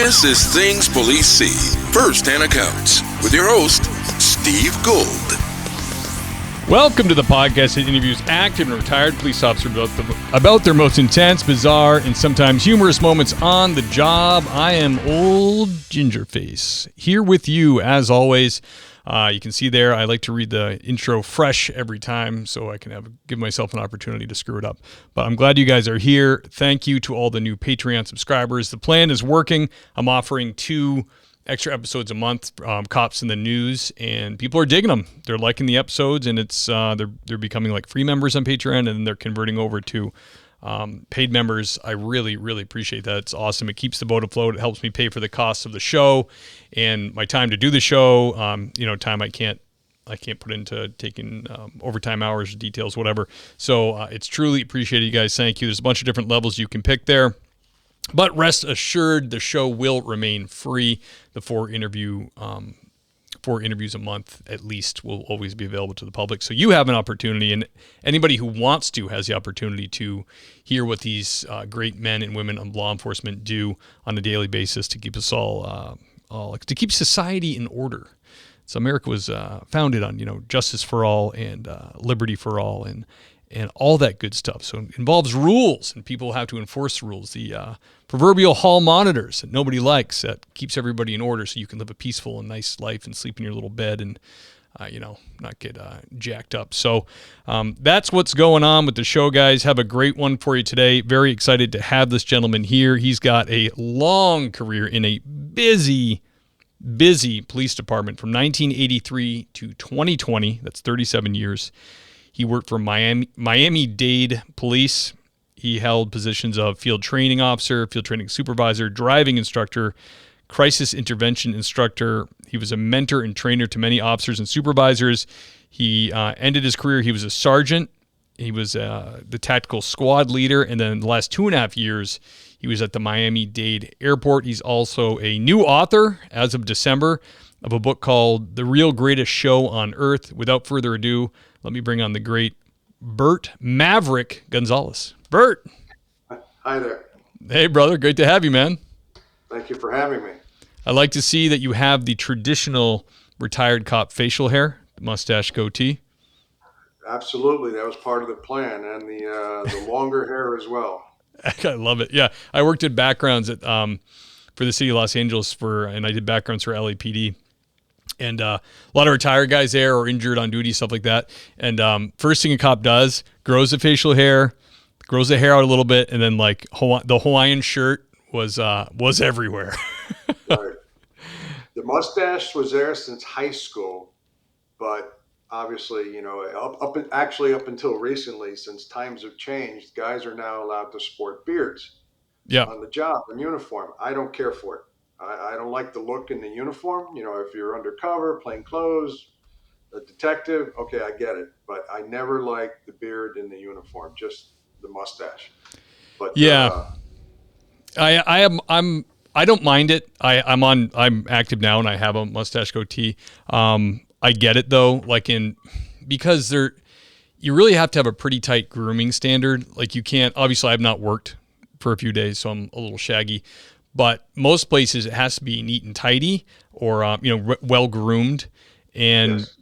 This is Things Police See, First-Hand Accounts, with your host, Steve Gold. Welcome to the podcast that interviews active and retired police officers about their most intense, bizarre, and sometimes humorous moments on the job. I am Old Gingerface, here with you as always. You can see there, I like to read the intro fresh every time so I can give myself an opportunity to screw it up. But I'm glad you guys are here. Thank you to all the new Patreon subscribers. The plan is working. I'm offering 2 extra episodes a month, Cops in the News, and people are digging them. They're liking the episodes, and it's they're becoming like free members on Patreon, and they're converting over to paid members. I really, really appreciate that. It's awesome. It keeps the boat afloat. It helps me pay for the costs of the show and my time to do the show. Time I can't put into taking overtime hours, details, whatever. So it's truly appreciated, you guys. Thank you. There's a bunch of different levels you can pick there. But rest assured, the show will remain free. The 4 interviews a month at least will always be available to the public. So you have an opportunity, and anybody who wants to has the opportunity to hear what these great men and women of law enforcement do on a daily basis to keep us all to keep society in order. So America was founded on justice for all and liberty for all and all that good stuff. So it involves rules, and people have to enforce the rules. The proverbial hall monitors that nobody likes, that keeps everybody in order so you can live a peaceful and nice life and sleep in your little bed and, not get jacked up. So that's what's going on with the show, guys. Have a great one for you today. Very excited to have this gentleman here. He's got a long career in a busy police department from 1983 to 2020. That's 37 years. He worked for Miami-Dade Police. He held positions of field training officer, field training supervisor, driving instructor, crisis intervention instructor. He was a mentor and trainer to many officers and supervisors. He ended his career. He was a sergeant. He was the tactical squad leader. And then the last 2.5 years, he was at the Miami-Dade Airport. He's also a new author as of December of a book called The Real Greatest Show on Earth. Without further ado, let me bring on the great Bert Maverick Gonzalez. Bert. Hi there. Hey, brother. Great to have you, man. Thank you for having me. I like to see that you have the traditional retired cop facial hair, the mustache goatee. Absolutely. That was part of the plan, and the longer hair as well. I love it. Yeah. I worked at backgrounds for the city of Los Angeles and I did backgrounds for LAPD. And a lot of retired guys there or injured on duty, stuff like that. And first thing a cop does, grows the facial hair, grows the hair out a little bit, and then like the Hawaiian shirt was everywhere. Right. The mustache was there since high school, but obviously, up until recently, since times have changed, guys are now allowed to sport beards. Yeah. On the job in uniform. I don't care for it. I don't like the look in the uniform. If you're undercover, plain clothes, a detective, okay, I get it. But I never liked the beard in the uniform, just the mustache. But yeah, I don't mind it. I'm active now and I have a mustache goatee. I get it though, because you really have to have a pretty tight grooming standard. Like you can't. Obviously, I've not worked for a few days, so I'm a little shaggy. But most places it has to be neat and tidy, or well groomed, and yes.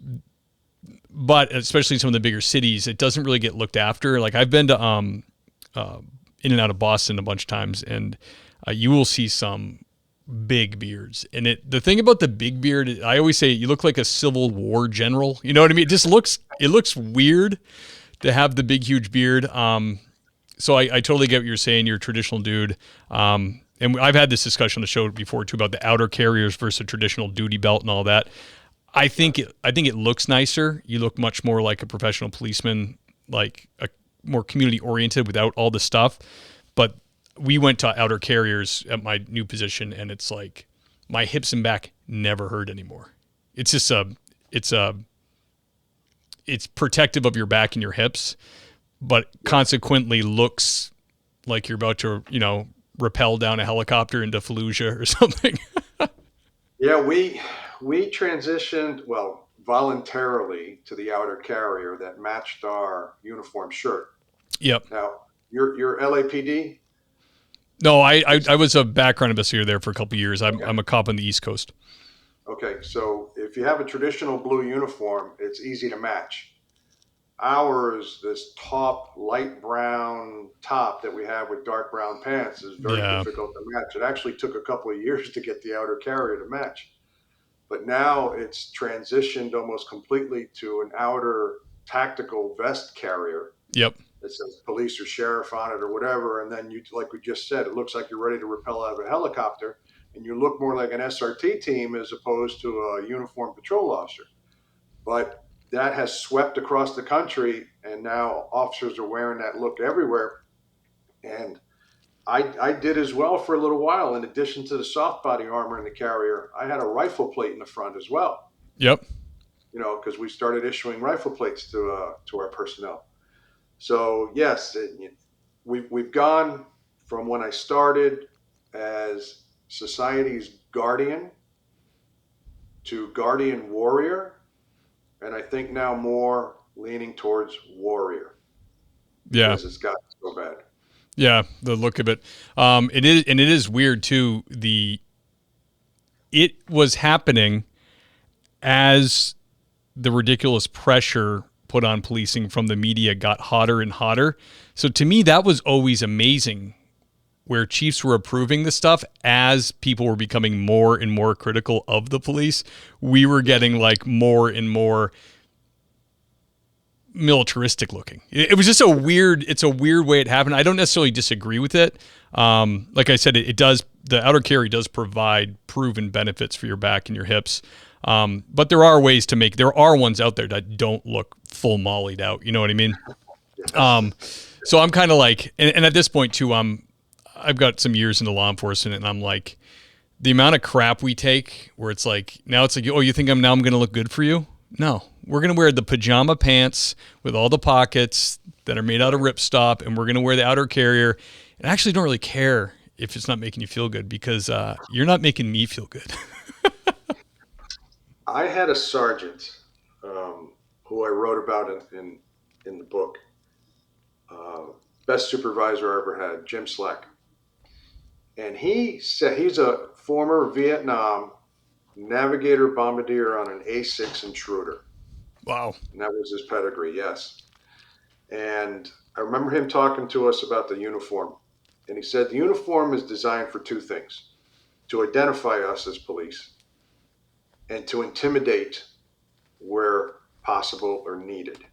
But especially in some of the bigger cities, it doesn't really get looked after. Like I've been to in and out of Boston a bunch of times, and you will see some big beards. And the thing about the big beard, I always say you look like a Civil War general. You know what I mean? It looks weird to have the big huge beard. So I totally get what you're saying. You're a traditional dude. And I've had this discussion on the show before too about the outer carriers versus a traditional duty belt and all that. I think it looks nicer. You look much more like a professional policeman, like a more community oriented without all the stuff. But we went to outer carriers at my new position, and it's like my hips and back never hurt anymore. It's just it's protective of your back and your hips, but consequently looks like you're about to, rappel down a helicopter into Fallujah or something. Yeah, we transitioned, voluntarily to the outer carrier that matched our uniform shirt. Yep. Now, your LAPD, No, I was a background investigator there for a couple of years. I'm a cop on the East Coast. Okay, so if you have a traditional blue uniform, it's easy to match. Ours, this top light brown top that we have with dark brown pants, is very Yeah. difficult to match. It actually took a couple of years to get the outer carrier to match. But now it's transitioned almost completely to an outer tactical vest carrier Yep. that says police or sheriff on it or whatever. And then you, like we just said, it looks like you're ready to rappel out of a helicopter, and you look more like an SRT team as opposed to a uniformed patrol officer. But that has swept across the country, and now officers are wearing that look everywhere. And I did as well for a little while. In addition to the soft body armor in the carrier, I had a rifle plate in the front as well. Yep. You know, because we started issuing rifle plates to our personnel. So yes, we've gone from when I started as society's guardian to guardian warrior, and I think now more leaning towards warrior. Yeah. Because it's gotten so bad. Yeah, the look of it. It is weird too. It was happening as the ridiculous pressure put on policing from the media got hotter and hotter. So to me, that was always amazing, where chiefs were approving the stuff as people were becoming more and more critical of the police. We were getting like more and more militaristic looking. It was just it's a weird way it happened. I don't necessarily disagree with it. Like I said, the outer carry does provide proven benefits for your back and your hips. But there are ways to there are ones out there that don't look full mollied out. You know what I mean? So I'm kind of like, and at this point too, I've got some years into law enforcement, and I'm like, the amount of crap we take where it's like, now it's like, oh, you think I'm going to look good for you? No, we're going to wear the pajama pants with all the pockets that are made out of ripstop, and we're going to wear the outer carrier. And I actually don't really care if it's not making you feel good, because you're not making me feel good. I had a sergeant who I wrote about in the book. Best supervisor I ever had, Jim Slack. And he said he's a former Vietnam navigator bombardier on an A6 intruder. Wow. And that was his pedigree, yes. And I remember him talking to us about the uniform. And he said the uniform is designed for two things: to identify us as police and to intimidate where possible or needed.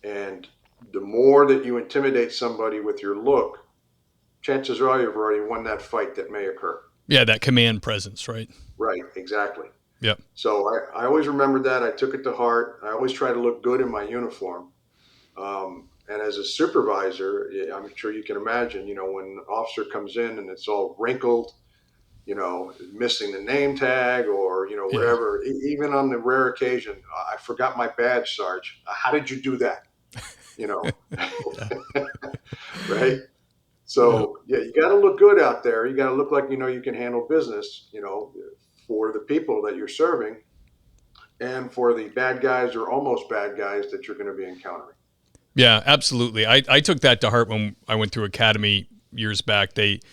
And the more that you intimidate somebody with your look, chances are you've already won that fight that may occur. Yeah, that command presence, right? Right, exactly. Yep. So I always remembered that. I took it to heart. I always try to look good in my uniform. And as a supervisor, I'm sure you can imagine, when an officer comes in and it's all wrinkled, missing the name tag or, whatever, even on the rare occasion, I forgot my badge, Sarge. How did you do that? Right? So, you got to look good out there. You got to look like, you can handle business, for the people that you're serving and for the bad guys or almost bad guys that you're going to be encountering. Yeah, absolutely. I took that to heart when I went through academy years back. FBI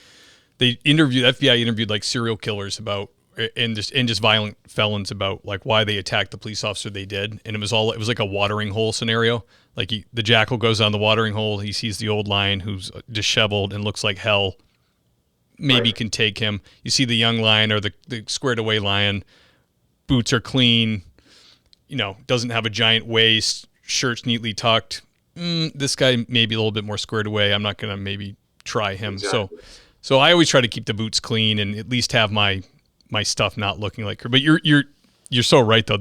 interviewed like serial killers about and just violent felons about like why they attacked the police officer they did, and it was like a watering hole scenario. Like the jackal goes down the watering hole, he sees the old lion who's disheveled and looks like hell. Maybe can take him. You see the young lion or the squared away lion, boots are clean, doesn't have a giant waist, shirt's neatly tucked. This guy may be a little bit more squared away. I'm not going to maybe try him. Exactly. So I always try to keep the boots clean and at least have my stuff not looking like her. But you're so right though.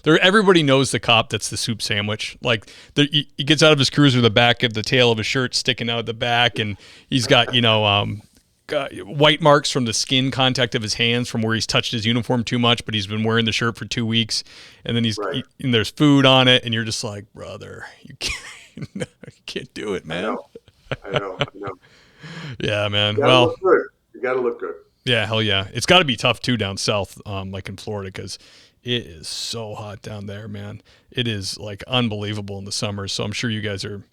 Everybody knows the cop that's the soup sandwich. Like he gets out of his cruiser, the back of the tail of his shirt sticking out the back, and he's got white marks from the skin contact of his hands from where he's touched his uniform too much, but he's been wearing the shirt for 2 weeks, and then and there's food on it, and you're just like, brother, you can't do it, man. I know. Yeah, man. You gotta look good. Yeah, hell yeah. It's got to be tough too down south, like in Florida, because it is so hot down there, man. It is like unbelievable in the summer. So I'm sure you guys are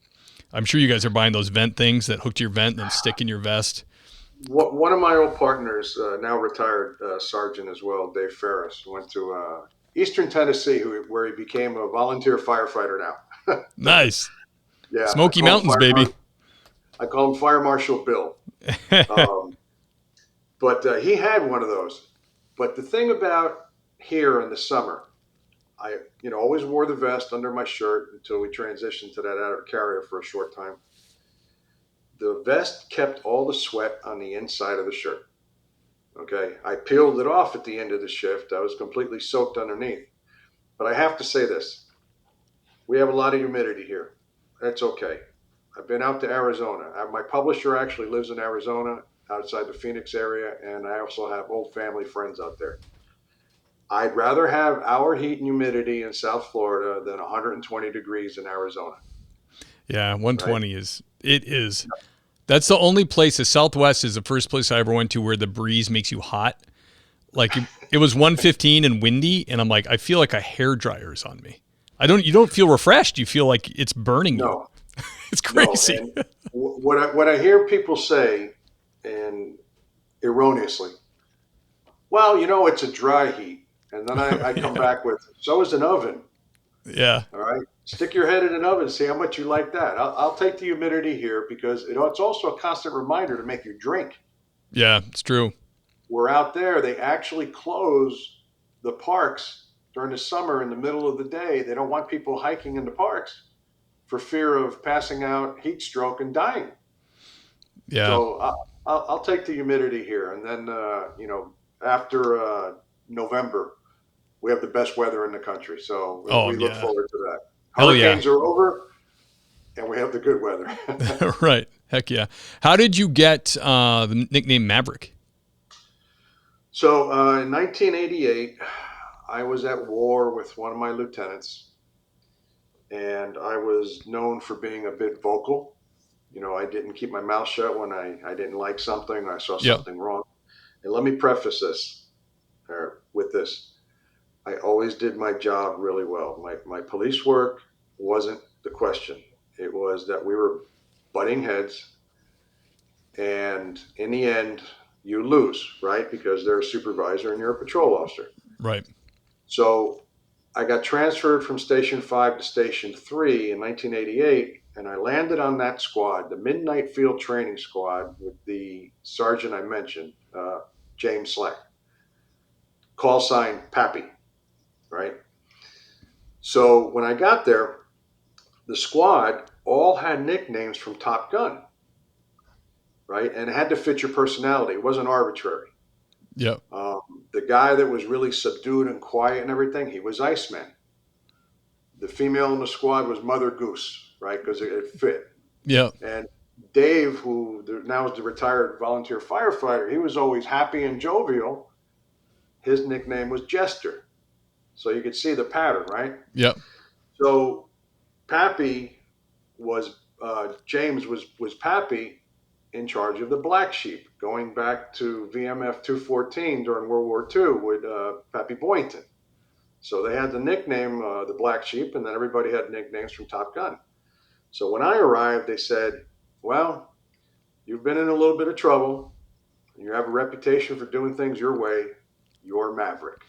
I'm sure you guys are buying those vent things that hook to your vent and then stick in your vest. One of my old partners, now retired sergeant as well, Dave Ferris, went to Eastern Tennessee, where he became a volunteer firefighter now. Nice. Yeah, Smoky Mountains, baby. I call him Fire Marshal Bill. But he had one of those. But the thing about here in the summer, I always wore the vest under my shirt until we transitioned to that outer carrier for a short time. The vest kept all the sweat on the inside of the shirt. Okay, I peeled it off at the end of the shift. I was completely soaked underneath. But I have to say this. We have a lot of humidity here. That's okay. I've been out to Arizona. My publisher actually lives in Arizona, outside the Phoenix area, and I also have old family friends out there. I'd rather have our heat and humidity in South Florida than 120 degrees in Arizona. Yeah, 120 is. That's the only place. The Southwest is the first place I ever went to where the breeze makes you hot. Like it was 115 and windy, and I'm like, I feel like a hairdryer is on me. You don't feel refreshed. You feel like it's burning you. It's crazy. No. And what I hear people say, and erroneously, well, it's a dry heat. And then I come back with, so is an oven. Yeah. All right. Stick your head in an oven and see how much you like that. I'll take the humidity here because it's also a constant reminder to make you drink. Yeah, it's true. We're out there. They actually close the parks during the summer in the middle of the day. They don't want people hiking in the parks for fear of passing out, heat stroke, and dying. Yeah. So I'll take the humidity here. And then, after November, we have the best weather in the country. So we look forward to that. Hurricanes are over, and we have the good weather. Right. Heck yeah. How did you get the nickname Maverick? So in 1988, I was at war with one of my lieutenants, and I was known for being a bit vocal. I didn't keep my mouth shut when I didn't like something or I saw something wrong. And let me preface this with this. I always did my job really well. My police work wasn't the question. It was that we were butting heads, and in the end, you lose, right? Because they're a supervisor and you're a patrol officer. Right. So I got transferred from Station 5 to Station 3 in 1988, and I landed on that squad, the Midnight Field Training Squad, with the sergeant I mentioned, James Slack. Call sign Pappy, right? So when I got there, the squad all had nicknames from Top Gun, right? And it had to fit your personality. It wasn't arbitrary. Yep. The guy that was really subdued and quiet and everything, he was Iceman. The female in the squad was Mother Goose, right? Because it fit. Yeah. And Dave, who now is the retired volunteer firefighter, he was always happy and jovial. His nickname was Jester. So you could see the pattern, right? Yep. So Pappy was, James was Pappy in charge of the Black Sheep, going back to VMF 214 during World War II with Pappy Boynton. So they had the nickname, the Black Sheep, and then everybody had nicknames from Top Gun. So when I arrived, they said, well, you've been in a little bit of trouble. You have a reputation for doing things your way. You're Maverick.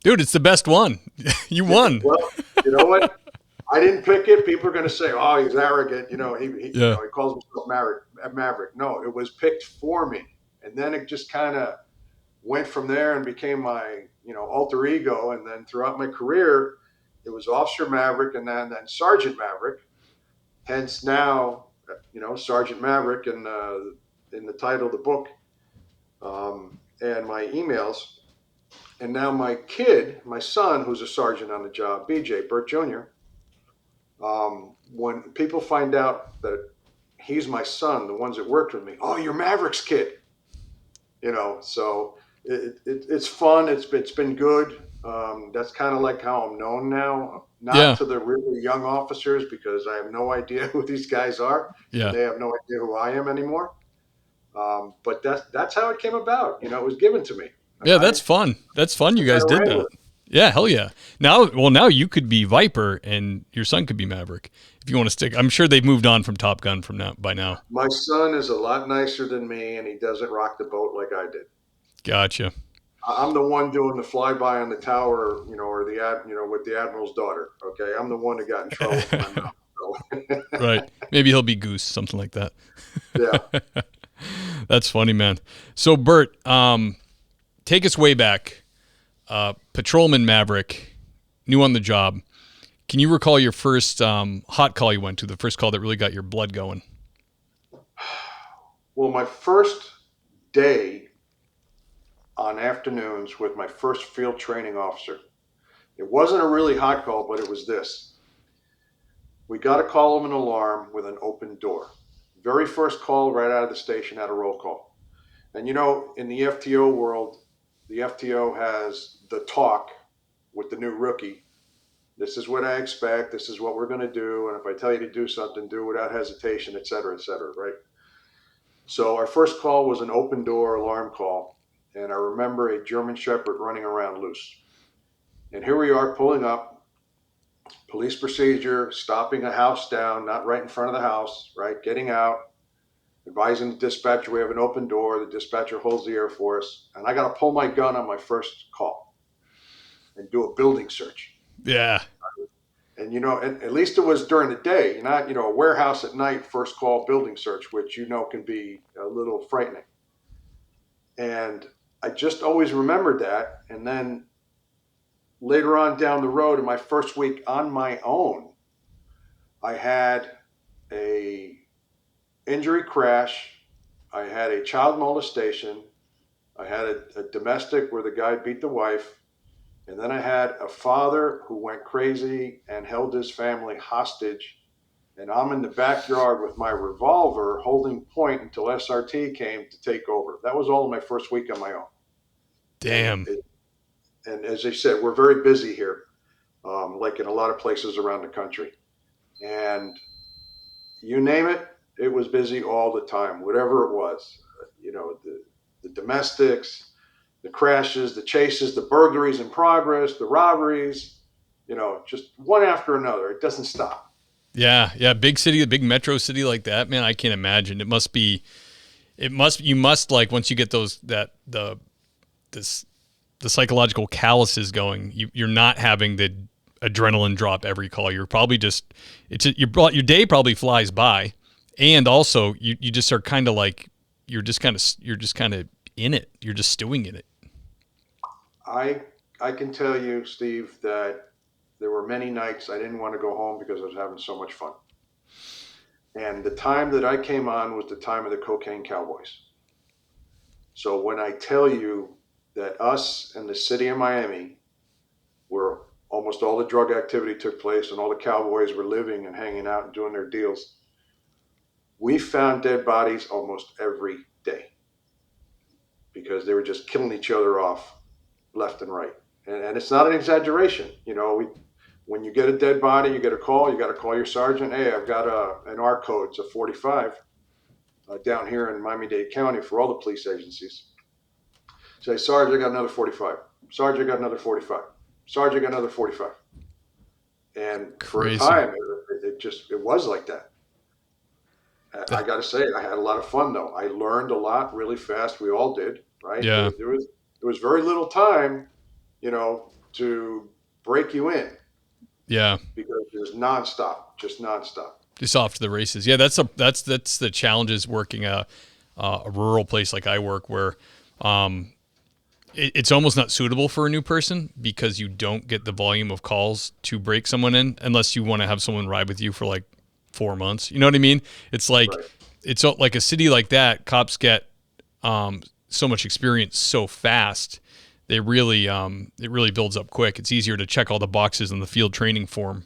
Dude, it's the best one. You won. Well, you know what? I didn't pick it. People are going to say, oh, he's arrogant. He calls himself Maverick. No, it was picked for me. And then it just kind of went from there and became my, alter ego. And then throughout my career, it was Officer Maverick and then Sergeant Maverick. Hence now, Sergeant Maverick in the title of the book and my emails. And now my son, who's a sergeant on the job, BJ, Burt Jr., when people find out that he's my son, the ones that worked with me, oh, you're Maverick's kid. So it's fun. It's been good. That's kind of like how I'm known now. Not to the really young officers, because I have no idea who these guys are. Yeah. They have no idea who I am anymore. But that's how it came about. It was given to me. Yeah, that's fun. That's fun. You guys did that. Yeah, hell yeah. Now you could be Viper and your son could be Maverick if you want to stick. I'm sure they've moved on from Top Gun by now. My son is a lot nicer than me, and he doesn't rock the boat like I did. Gotcha. I'm the one doing the flyby on the tower, or with the admiral's daughter. Okay, I'm the one that got in trouble with my mouth. So. Right. Maybe he'll be Goose, something like that. Yeah. That's funny, man. So Bert, take us way back. Patrolman Maverick, new on the job. Can you recall your first hot call you went to, the first call that really got your blood going? Well, my first day on afternoons with my first field training officer, it wasn't a really hot call, but it was this. We got a call of an alarm with an open door. Very first call right out of the station had a roll call. And in the FTO world, the FTO has the talk with the new rookie. This is what I expect. This is what we're going to do. And if I tell you to do something, do without hesitation, et cetera, right? So our first call was an open door alarm call. And I remember a German Shepherd running around loose. And here we are pulling up, police procedure, stopping a house down, not right in front of the house, right? Getting out, advising the dispatcher we have an open door. The dispatcher holds the air for us. And I got to pull my gun on my first call and do a building search. Yeah. And, at least it was during the day, not, a warehouse at night, first call building search, which, can be a little frightening. And I just always remembered that. And then later on down the road, in my first week on my own, I had a injury crash. I had a child molestation. I had a domestic where the guy beat the wife. And then I had a father who went crazy and held his family hostage. And I'm in the backyard with my revolver holding point until SRT came to take over. That was all in my first week on my own. Damn. And as I said, we're very busy here, like in a lot of places around the country. And you name it, it was busy all the time, whatever it was. The domestics, the crashes, the chases, the burglaries in progress, the robberies, just one after another. It doesn't stop. Yeah. Big city, a big metro city like that, man, I can't imagine. You must like, once you get the psychological calluses going, you're not having the adrenaline drop every call. You're probably your day probably flies by. And also you just are kind of like, you're just kind of in it. You're just stewing in it. I can tell you, Steve, that there were many nights I didn't want to go home because I was having so much fun. And the time that I came on was the time of the cocaine cowboys. So when I tell you that us and the city of Miami, where almost all the drug activity took place and all the cowboys were living and hanging out and doing their deals, we found dead bodies almost every day because they were just killing each other off left and right. And it's not an exaggeration. When you get a dead body, you get a call, you got to call your sergeant. Hey, I've got an R code, it's a 45 down here in Miami-Dade County for all the police agencies. Say, Sarge, I got another 45. Sarge, I got another 45. Sarge, I got another 45. And Crazy. For a time, it was like that. I got to say, I had a lot of fun, though. I learned a lot really fast. We all did, right? Yeah. There was very little time, to break you in. Yeah. Because it was nonstop. Just off to the races. Yeah, that's the challenges working a rural place like I work, where it's almost not suitable for a new person because you don't get the volume of calls to break someone in unless you want to have someone ride with you for like 4 months. You know what I mean? It's like Right. It's like a city like that. Cops get so much experience so fast. They really it really builds up quick. It's easier to check all the boxes in the field training form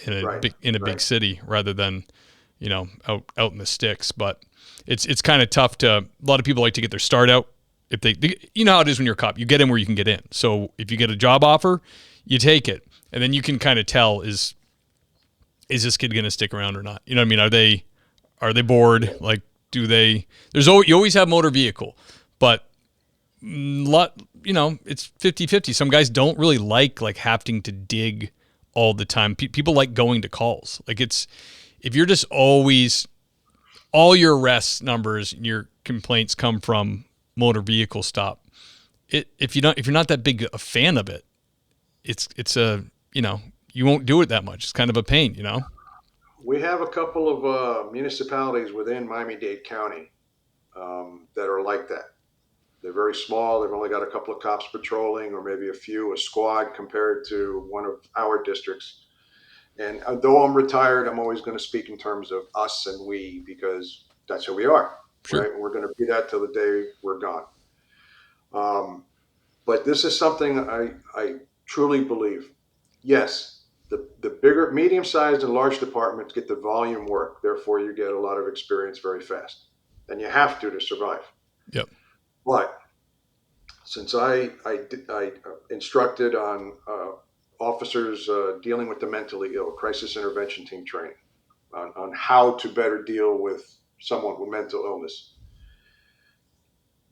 in a big city rather than out in the sticks. But it's kind of tough to. A lot of people like to get their start out. If they how it is when you're a cop, you get in where you can get in. So if you get a job offer, you take it, and then you can kind of tell is this kid going to stick around or not? You know what I mean? Are they bored? Like, do they? You always have motor vehicle, but it's 50-50. Some guys don't really like having to dig all the time. People like going to calls. Like if you're just always, all your arrest numbers, your complaints come from motor vehicle stop. If you're not that big a fan of it, it's you won't do it that much. It's kind of a pain, We have a couple of municipalities within Miami-Dade County that are like that. They're very small. They've only got a couple of cops patrolling, or maybe a squad compared to one of our districts. And though I'm retired, I'm always going to speak in terms of us and we, because that's who we are. Sure. Right? And we're going to be that till the day we're gone. But this is something I truly believe. Yes, the bigger, medium-sized and large departments get the volume work. Therefore, you get a lot of experience very fast. And you have to survive. Yep. But since I instructed on officers dealing with the mentally ill, crisis intervention team training, on how to better deal with someone with mental illness.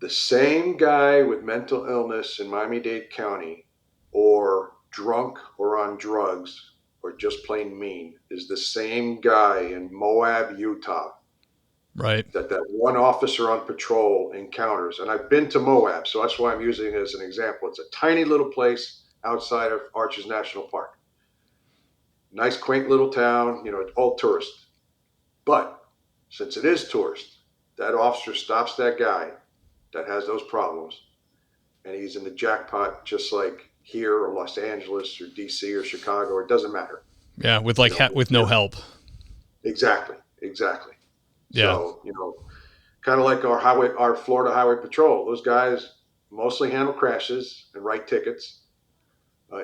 The same guy with mental illness in Miami-Dade County, or drunk or on drugs or just plain mean, is the same guy in Moab, Utah. Right. That one officer on patrol encounters. And I've been to Moab, so that's why I'm using it as an example. It's a tiny little place outside of Arches National Park. Nice, quaint little town, all tourist. But since it is tourist, that officer stops that guy that has those problems, and he's in the jackpot, just like here or Los Angeles or DC or Chicago, or it doesn't matter. Yeah, with with no help. Exactly. Yeah. So, kind of like our Florida Highway Patrol, those guys mostly handle crashes and write tickets.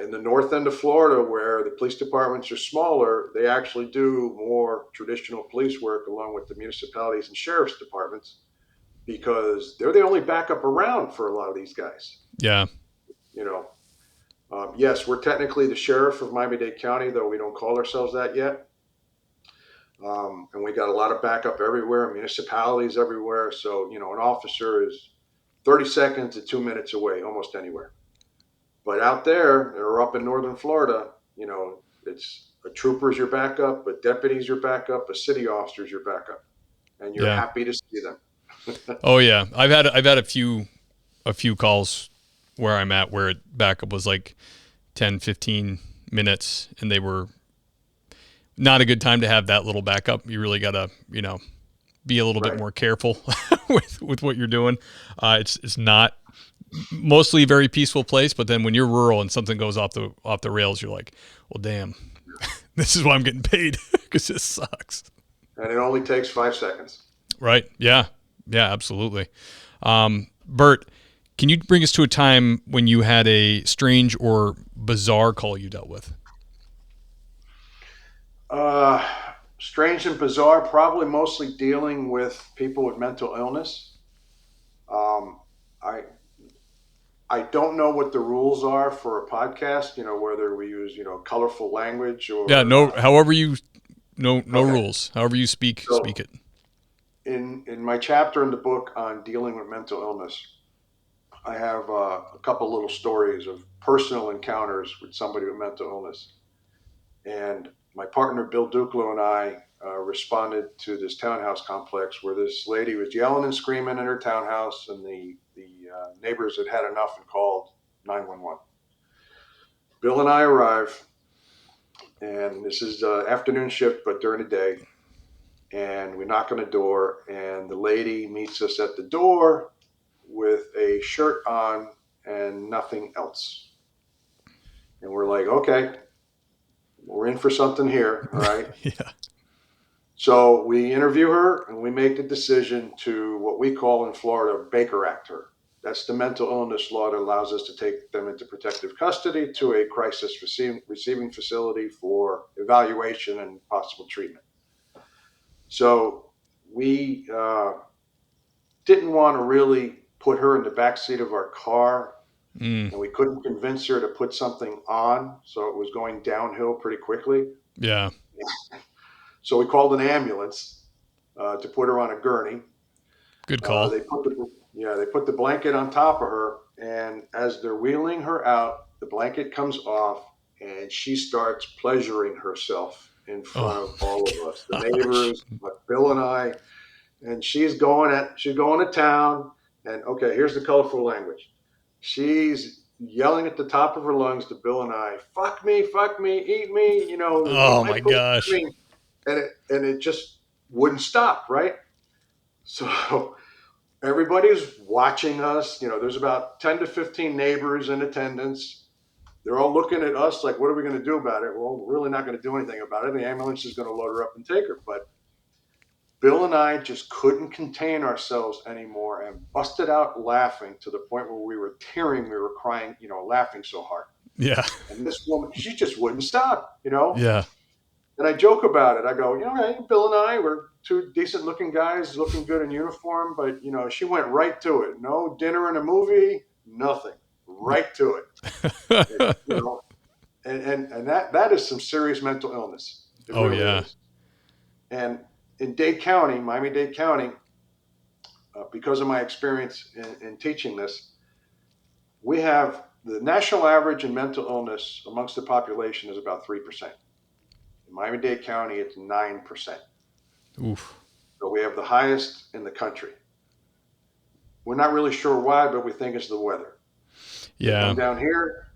In the north end of Florida, where the police departments are smaller, they actually do more traditional police work along with the municipalities and sheriff's departments, because they're the only backup around for a lot of these guys. Yeah. Yes, we're technically the sheriff of Miami-Dade County, though we don't call ourselves that yet. And we got a lot of backup everywhere, municipalities everywhere. So, an officer is 30 seconds to 2 minutes away, almost anywhere. But out there, or up in northern Florida, it's a trooper's your backup, a deputy's your backup, a city officer's your backup. And you're happy to see them. Oh yeah. I've had a few calls where I'm at where backup was like 10, 15 minutes, and they were not a good time to have that little backup. You really got to, be a little bit more careful with what you're doing. It's not mostly a very peaceful place, but then when you're rural and something goes off the rails, you're like, well, damn, this is why I'm getting paid, because this sucks. And it only takes 5 seconds. Right. Yeah. Yeah, absolutely. Bert, can you bring us to a time when you had a strange or bizarre call you dealt with? Strange and bizarre, probably mostly dealing with people with mental illness. I don't know what the rules are for a podcast, whether we use, colorful language or... Yeah, however you... No rules. However you speak it. In my chapter in the book on dealing with mental illness, I have a couple little stories of personal encounters with somebody with mental illness. And my partner, Bill Duclo, and I responded to this townhouse complex where this lady was yelling and screaming in her townhouse, and the neighbors had enough and called 911. Bill and I arrive, and this is afternoon shift, but during the day. And we knock on the door, and the lady meets us at the door with a shirt on and nothing else. And we're like, okay, we're in for something here, all right? Yeah. So we interview her, and we make the decision to, what we call in Florida, Baker Act her. That's the mental illness law that allows us to take them into protective custody to a crisis receiving facility for evaluation and possible treatment. So we didn't want to really put her in the backseat of our car, and we couldn't convince her to put something on, so it was going downhill pretty quickly. Yeah. So we called an ambulance to put her on a gurney. Good call. They put the blanket on top of her, And as they're wheeling her out, the blanket comes off and she starts pleasuring herself in front Oh of my all of us, the gosh. neighbors, but Bill and I. And she's going to town. And okay, here's the colorful language. She's yelling at the top of her lungs to Bill and I, fuck me, eat me, Oh my my pussy to gosh. me. And it just wouldn't stop, right? So everybody's watching us. There's about 10 to 15 neighbors in attendance. They're all looking at us like, what are we going to do about it? Well, we're really not going to do anything about it. The ambulance is going to load her up and take her. But Bill and I just couldn't contain ourselves anymore and busted out laughing to the point where we were tearing, we were crying, laughing so hard. Yeah. And this woman, she just wouldn't stop. Yeah. And I joke about it. I go, hey, Bill and I were two decent looking guys looking good in uniform, but, she went right to it. No dinner and a movie, nothing. Right to it. And, and that is some serious mental illness. It Oh really yeah. is. And in Dade County, Miami-Dade County, because of my experience in teaching this, we have the national average in mental illness amongst the population is about 3%. In Miami-Dade County, it's 9%. Oof. So we have the highest in the country. We're not really sure why, but we think it's the weather. They Yeah. come down here,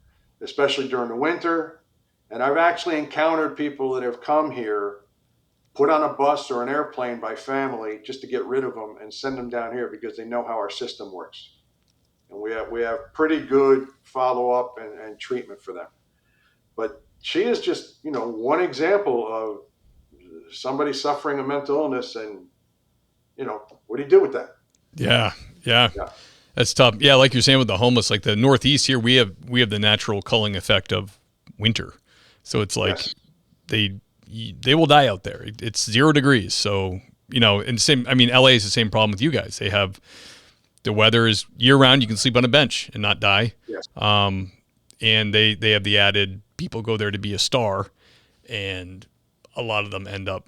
especially during the winter. And I've actually encountered people that have come here, put on a bus or an airplane by family just to get rid of them and send them down here because they know how our system works. And we have pretty good follow up and treatment for them. But she is just, one example of somebody suffering a mental illness. And, what do you do with that? Yeah. Yeah. Yeah. That's tough. Yeah, like you're saying with the homeless, like the Northeast here, we have the natural culling effect of winter. So it's like Yes. they will die out there. It's 0 degrees. So, and same, I mean, LA is the same problem with you guys. They have, the weather is year round. You can sleep on a bench and not die. Yes. And they have the added, people go there to be a star, and a lot of them end up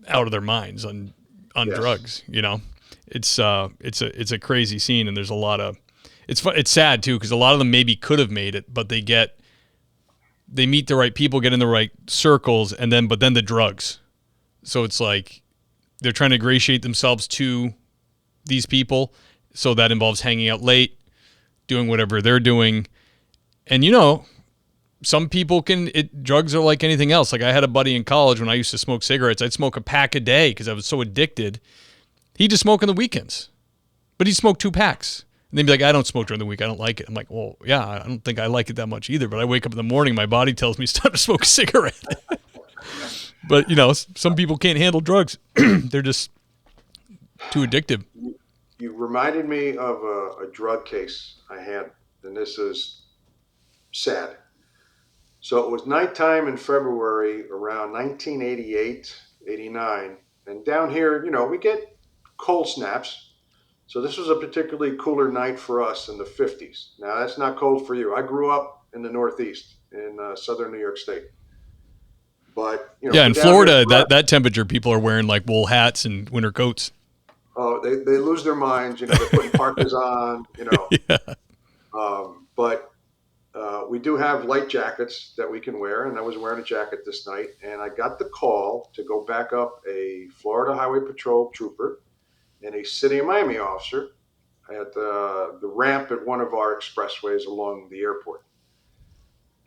out of their minds on Yes. drugs. It's a crazy scene, and there's a lot of, it's sad too, because a lot of them maybe could have made it, but they meet the right people, get in the right circles, but then the drugs. So it's like they're trying to ingratiate themselves to these people. So that involves hanging out late, doing whatever they're doing. And some people drugs are like anything else. Like I had a buddy in college when I used to smoke cigarettes, I'd smoke a pack a day because I was so addicted. He'd just smoke on the weekends, but he'd smoke 2 packs. And they'd be like, I don't smoke during the week. I don't like it. I'm like, well, yeah, I don't think I like it that much either. But I wake up in the morning, my body tells me it's time to smoke a cigarette. But, some people can't handle drugs. They're just too addictive. You reminded me of a drug case I had, and this is sad. So it was nighttime in February around 1988, 89. And down here, we get cold snaps. So this was a particularly cooler night for us in the 50s. Now, that's not cold for you. I grew up in the Northeast in southern New York State. But, Yeah, in down Florida, here, that temperature, people are wearing like wool hats and winter coats. oh, they lose their minds. They're putting parkas on. Yeah. But we do have light jackets that we can wear, and I was wearing a jacket this night, and I got the call to go back up a Florida Highway Patrol trooper and a City of Miami officer at the ramp at one of our expressways along the airport.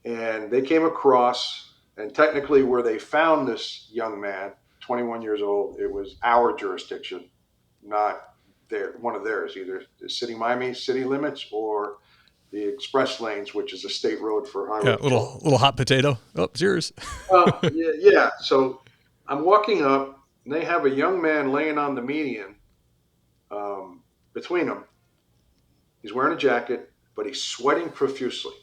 And they came across, and technically where they found this young man, 21 years old, it was our jurisdiction, not one of theirs, either the City of Miami city limits or the express lanes, which is a state road for highway. Yeah, little hot potato. Oh, it's yours. Well, yeah. So I'm walking up, and they have a young man laying on the median between them. He's wearing a jacket, but he's sweating profusely.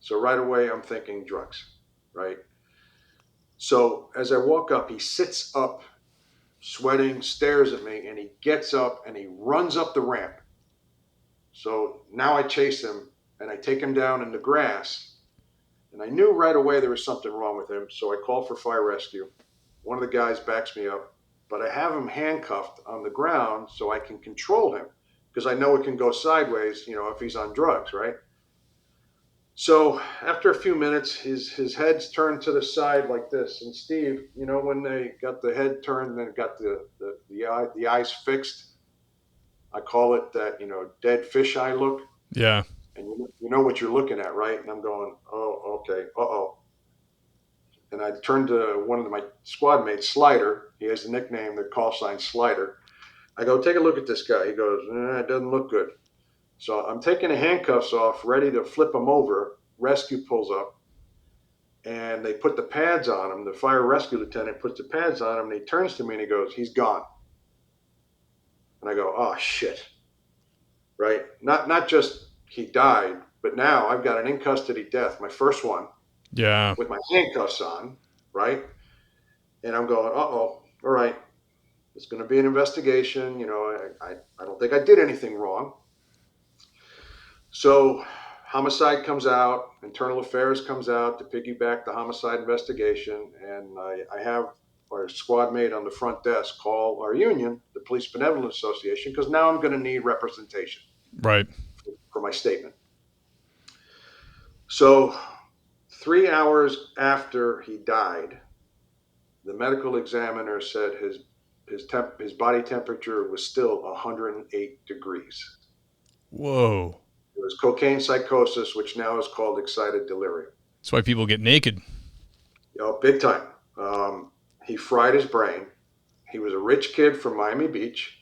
So right away, I'm thinking drugs, right? So as I walk up, he sits up, sweating, stares at me, and he gets up and he runs up the ramp. So now I chase him and I take him down in the grass. And I knew right away there was something wrong with him. So I call for fire rescue. One of the guys backs me up, but I have him handcuffed on the ground so I can control him. because I know it can go sideways, if he's on drugs, right? So after a few minutes, his head's turned to the side like this. And Steve, when they got the head turned and then got the eyes fixed, I call it that, dead fisheye look. Yeah. And you know what you're looking at, right? And I'm going, oh, okay, uh-oh. And I turned to one of my squad mates, Slider. He has the nickname, the call sign Slider. I go, take a look at this guy. He goes, it doesn't look good. So I'm taking the handcuffs off, ready to flip him over. Rescue pulls up, and they put the pads on him. The fire rescue lieutenant puts the pads on him, and he turns to me and he goes, he's gone. And I go, oh, shit. Right? Not just he died, but now I've got an in-custody death, my first one. Yeah. With my handcuffs on, right? And I'm going, uh-oh, all right. It's going to be an investigation. I don't think I did anything wrong. So homicide comes out, internal affairs comes out to piggyback the homicide investigation. And I have our squad mate on the front desk call our union, the Police Benevolent Association, because now I'm going to need representation. Right. For my statement. So 3 hours after he died, the medical examiner said his body temperature was still 108 degrees. Whoa. It was cocaine psychosis, which now is called excited delirium. That's why people get naked. Big time. He fried his brain. He was a rich kid from Miami Beach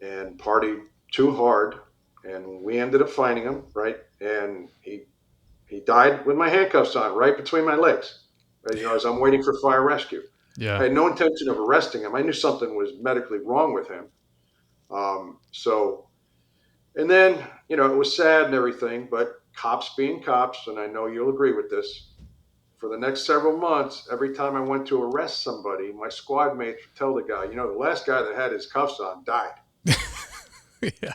and partied too hard, and we ended up finding him, right? And he died with my handcuffs on, right between my legs, right? As I'm waiting for fire rescue. Yeah. I had no intention of arresting him. I knew something was medically wrong with him. And then, it was sad and everything, but cops being cops, and I know you'll agree with this, for the next several months, every time I went to arrest somebody, my squad mates would tell the guy, the last guy that had his cuffs on died. Yeah.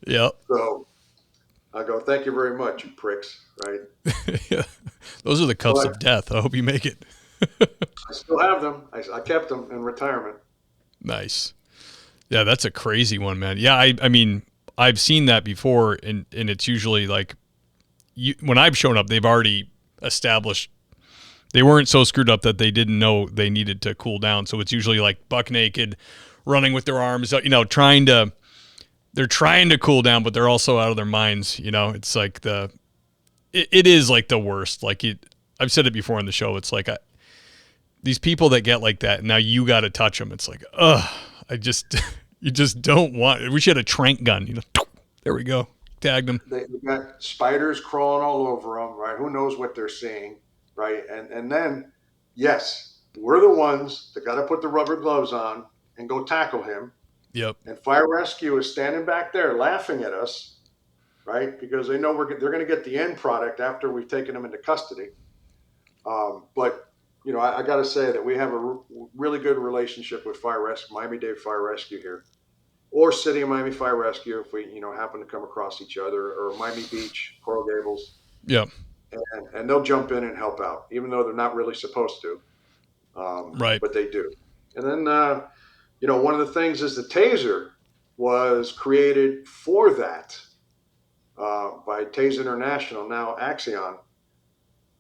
Yep. So I go, thank you very much, you pricks, right? Yeah. Those are the cuffs of death. I hope you make it. I still have them. I kept them in retirement. Nice. Yeah, that's a crazy one, man. Yeah, I mean, I've seen that before, and it's usually like, when I've shown up, they've already established they weren't so screwed up that they didn't know they needed to cool down. So it's usually like buck naked, running with their arms, they're trying to cool down, but they're also out of their minds. It's like it is like the worst. Like I've said it before on the show. It's like these people that get like that, and now you got to touch them. It's like, you just don't want. We should have a trank gun. There we go. Tagged them. They got spiders crawling all over them, right? Who knows what they're seeing, right? And then, yes, we're the ones that got to put the rubber gloves on and go tackle him. Yep. And fire rescue is standing back there laughing at us, right? Because they know they're going to get the end product after we've taken them into custody. But I got to say that we have a really good relationship with Fire Rescue, Miami-Dade Fire Rescue here, or City of Miami Fire Rescue if we happen to come across each other, or Miami Beach, Coral Gables. Yep. And they'll jump in and help out, even though they're not really supposed to. Right. But they do. And then, one of the things is the taser was created for that by Taser International, now Axion,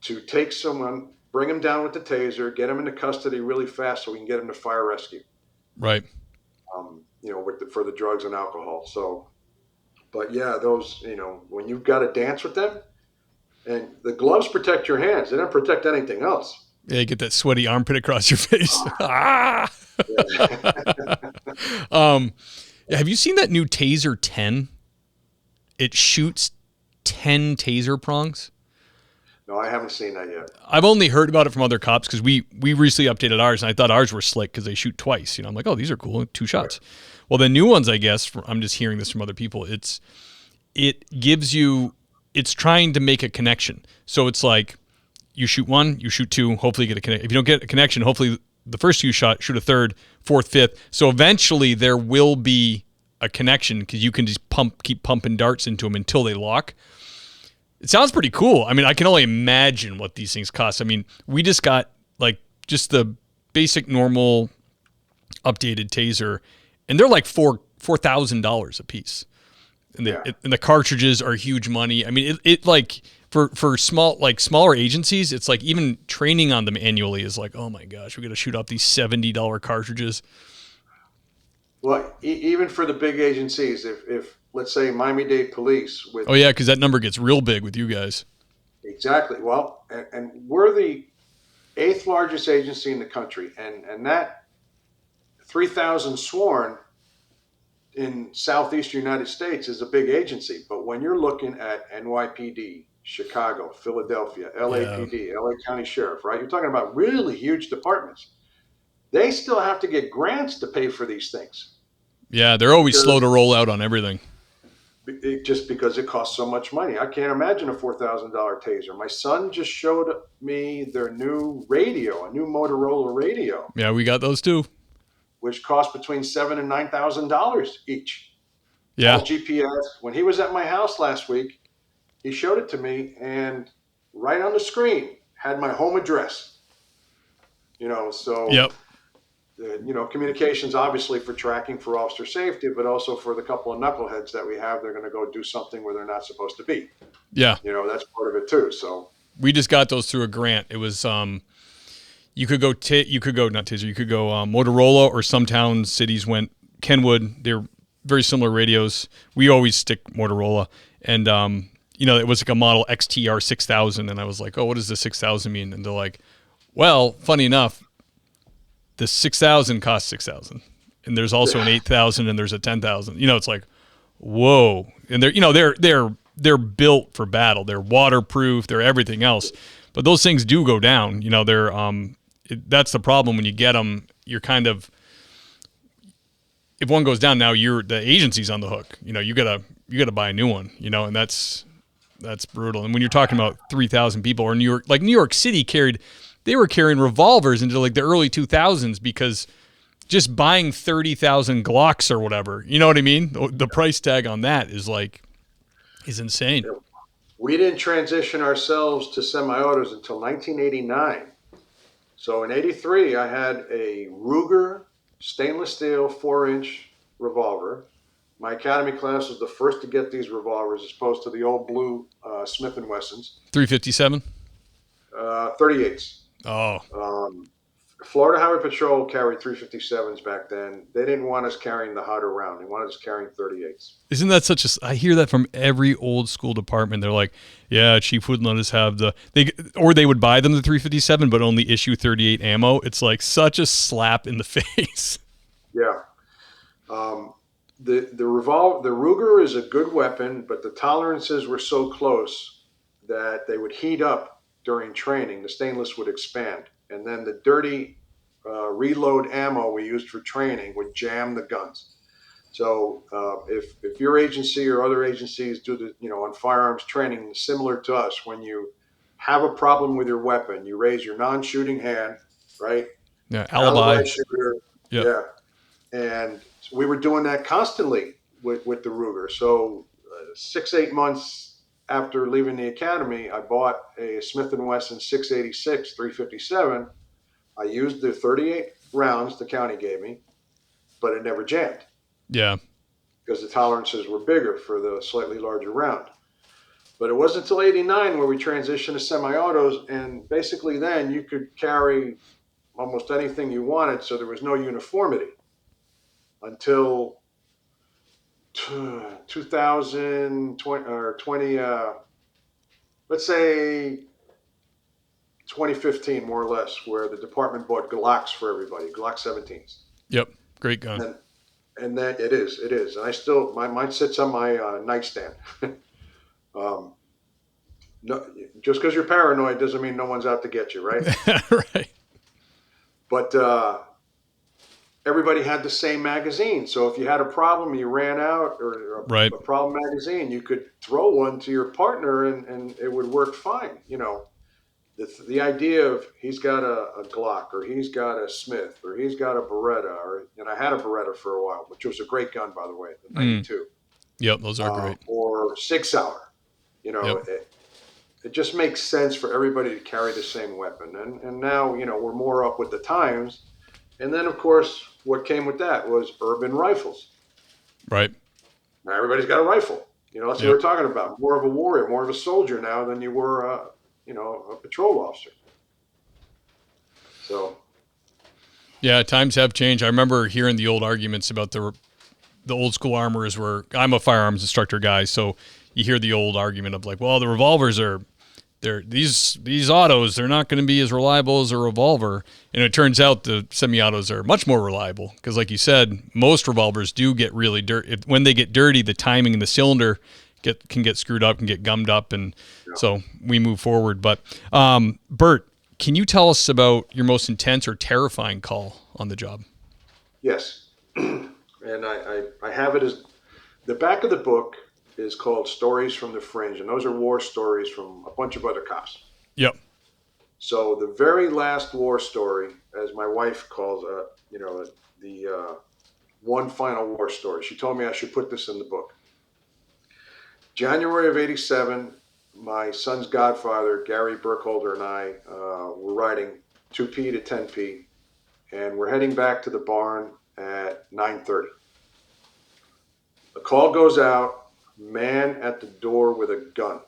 to take someone, bring them down with the taser, get them into custody really fast so we can get them to fire rescue. Right. For the drugs and alcohol. So, but yeah, those, when you've got to dance with them, and the gloves protect your hands, they don't protect anything else. Yeah, you get that sweaty armpit across your face. Ah! Have you seen that new Taser 10? It shoots 10 taser prongs. No, I haven't seen that yet. I've only heard about it from other cops because we recently updated ours, and I thought ours were slick because they shoot twice. I'm like, oh, these are cool, 2 shots. Right. Well, the new ones, I guess, I'm just hearing this from other people. It's trying to make a connection. So it's like you shoot one, you shoot two, hopefully you get a connection. If you don't get a connection, hopefully the first two shoot a third, fourth, fifth. So eventually there will be a connection because you can just keep pumping darts into them until they lock. It sounds pretty cool. I mean, I can only imagine what these things cost. I mean, we just got just the basic normal updated taser, and they're like $4 $4,000 a piece. And Yeah. and the cartridges are huge money. I mean, it like for smaller agencies, it's like even training on them annually is like, oh my gosh, we got to shoot out these $70 cartridges. Well, even for the big agencies, if let's say Miami-Dade Police with Oh yeah, because that number gets real big with you guys. exactly, well, and we're the eighth largest agency in the country, and that 3,000 sworn in southeastern United States is a big agency. But when you're looking at NYPD, Chicago, Philadelphia, Yeah, LAPD, LA County Sheriff, right? You're talking about really huge departments. They still have to get grants to pay for these things yeah, they're always slow to because roll out on everything. just because it costs so much money. I can't imagine a $4,000 taser. My son just showed me their new radio, a new Motorola radio, Yeah, we got those too. which cost between $7,000 and $9,000 each. Yeah, All GPS. When he was at my house last week, he showed it to me, and right on the screen had my home address. So yep, communications obviously for tracking for officer safety, but also for the couple of knuckleheads that we have. They're going to go do something where they're not supposed to be. yeah. That's part of it too. So We just got those through a grant. It was you could go not Taser, you could go Motorola, or some towns, cities went Kenwood. They're very similar radios. We always stick Motorola, and it was like a model XTR 6000, and I was like, oh, what does the 6000 mean? And they're like, well, funny enough, the 6000 costs 6,000, and there's also an 8,000, and there's a 10,000. It's like, whoa, and they're built for battle. They're waterproof. They're everything else, but those things do go down. That's the problem when you get them. You're kind of, if one goes down, now the agency's on the hook. You gotta buy a new one. And that's brutal. And when you're talking about 3,000 people, or New York City they were carrying revolvers into like the early 2000s because just buying 30,000 Glocks or whatever, you know what I mean? The price tag on that is insane. we didn't transition ourselves to semi-autos until 1989. So in '83, I had a Ruger stainless steel 4-inch revolver. My academy class was the first to get these revolvers, as opposed to the old blue Smith and Wessons, 357. 38s. Oh, Florida Highway Patrol carried 357s back then. They didn't want us carrying the hotter round. They wanted us carrying 38s. isn't that I hear that from every old school department. They're like, yeah, chief wouldn't let us have they would buy them the 357, but only issue 38 ammo. It's like such a slap in the face. Yeah. The Ruger is a good weapon, but the tolerances were so close that they would heat up during training. The stainless would expand, and then the dirty reload ammo we used for training would jam the guns. So if your agency or other agencies do on firearms training similar to us, when you have a problem with your weapon, you raise your non-shooting hand, right? Yeah, alibi. Shooter. Yep. Yeah. And we were doing that constantly with the Ruger. So 6-8 months after leaving the academy, I bought a Smith & Wesson 686 357. I used the 38 rounds the county gave me, but it never jammed Yeah. because the tolerances were bigger for the slightly larger round. But it wasn't until '89 where we transitioned to semi-autos, and basically then you could carry almost anything you wanted, so there was no uniformity until 2020 or 20, let's say 2015, more or less, where the department bought Glocks for everybody, Glock 17s. Yep. Great gun. And that it is. And I still, mine sits on my nightstand. No, just because you're paranoid doesn't mean no one's out to get you, right? Right. But everybody had the same magazine. So if you had a problem, you ran out, or Right. a problem magazine, you could throw one to your partner and it would work fine. The idea of he's got a Glock, or he's got a Smith, or he's got a Beretta, and I had a Beretta for a while, which was a great gun, by the way, the 92. Yep. Those are great. Or Sig Sauer. Yep. It just makes sense for everybody to carry the same weapon. And now, we're more up with the times. And then, of course, what came with that was urban rifles. Right. Now everybody's got a rifle. That's what Yep. we're talking about. More of a warrior, more of a soldier now than you were, a patrol officer. So, Yeah, times have changed. I remember hearing the old arguments about the old school armorers were. I'm a firearms instructor guy, so you hear the old argument of like, well, the revolvers are these autos, they're not going to be as reliable as a revolver. And it turns out the semi-autos are much more reliable because, like you said, most revolvers do get really dirty. When they get dirty, the timing in the cylinder can get screwed up, can get gummed up, and so we move forward. But Bert, can you tell us about your most intense or terrifying call on the job? yes. And I have it as the back of the book is called Stories from the Fringe, and those are war stories from a bunch of other cops. Yep. So the very last war story, as my wife calls the one final war story, she told me I should put this in the book. January of '87, my son's godfather, Gary Burkholder, and I were riding 2P to 10P, and we're heading back to the barn at 9:30. The call goes out, man at the door with a gun.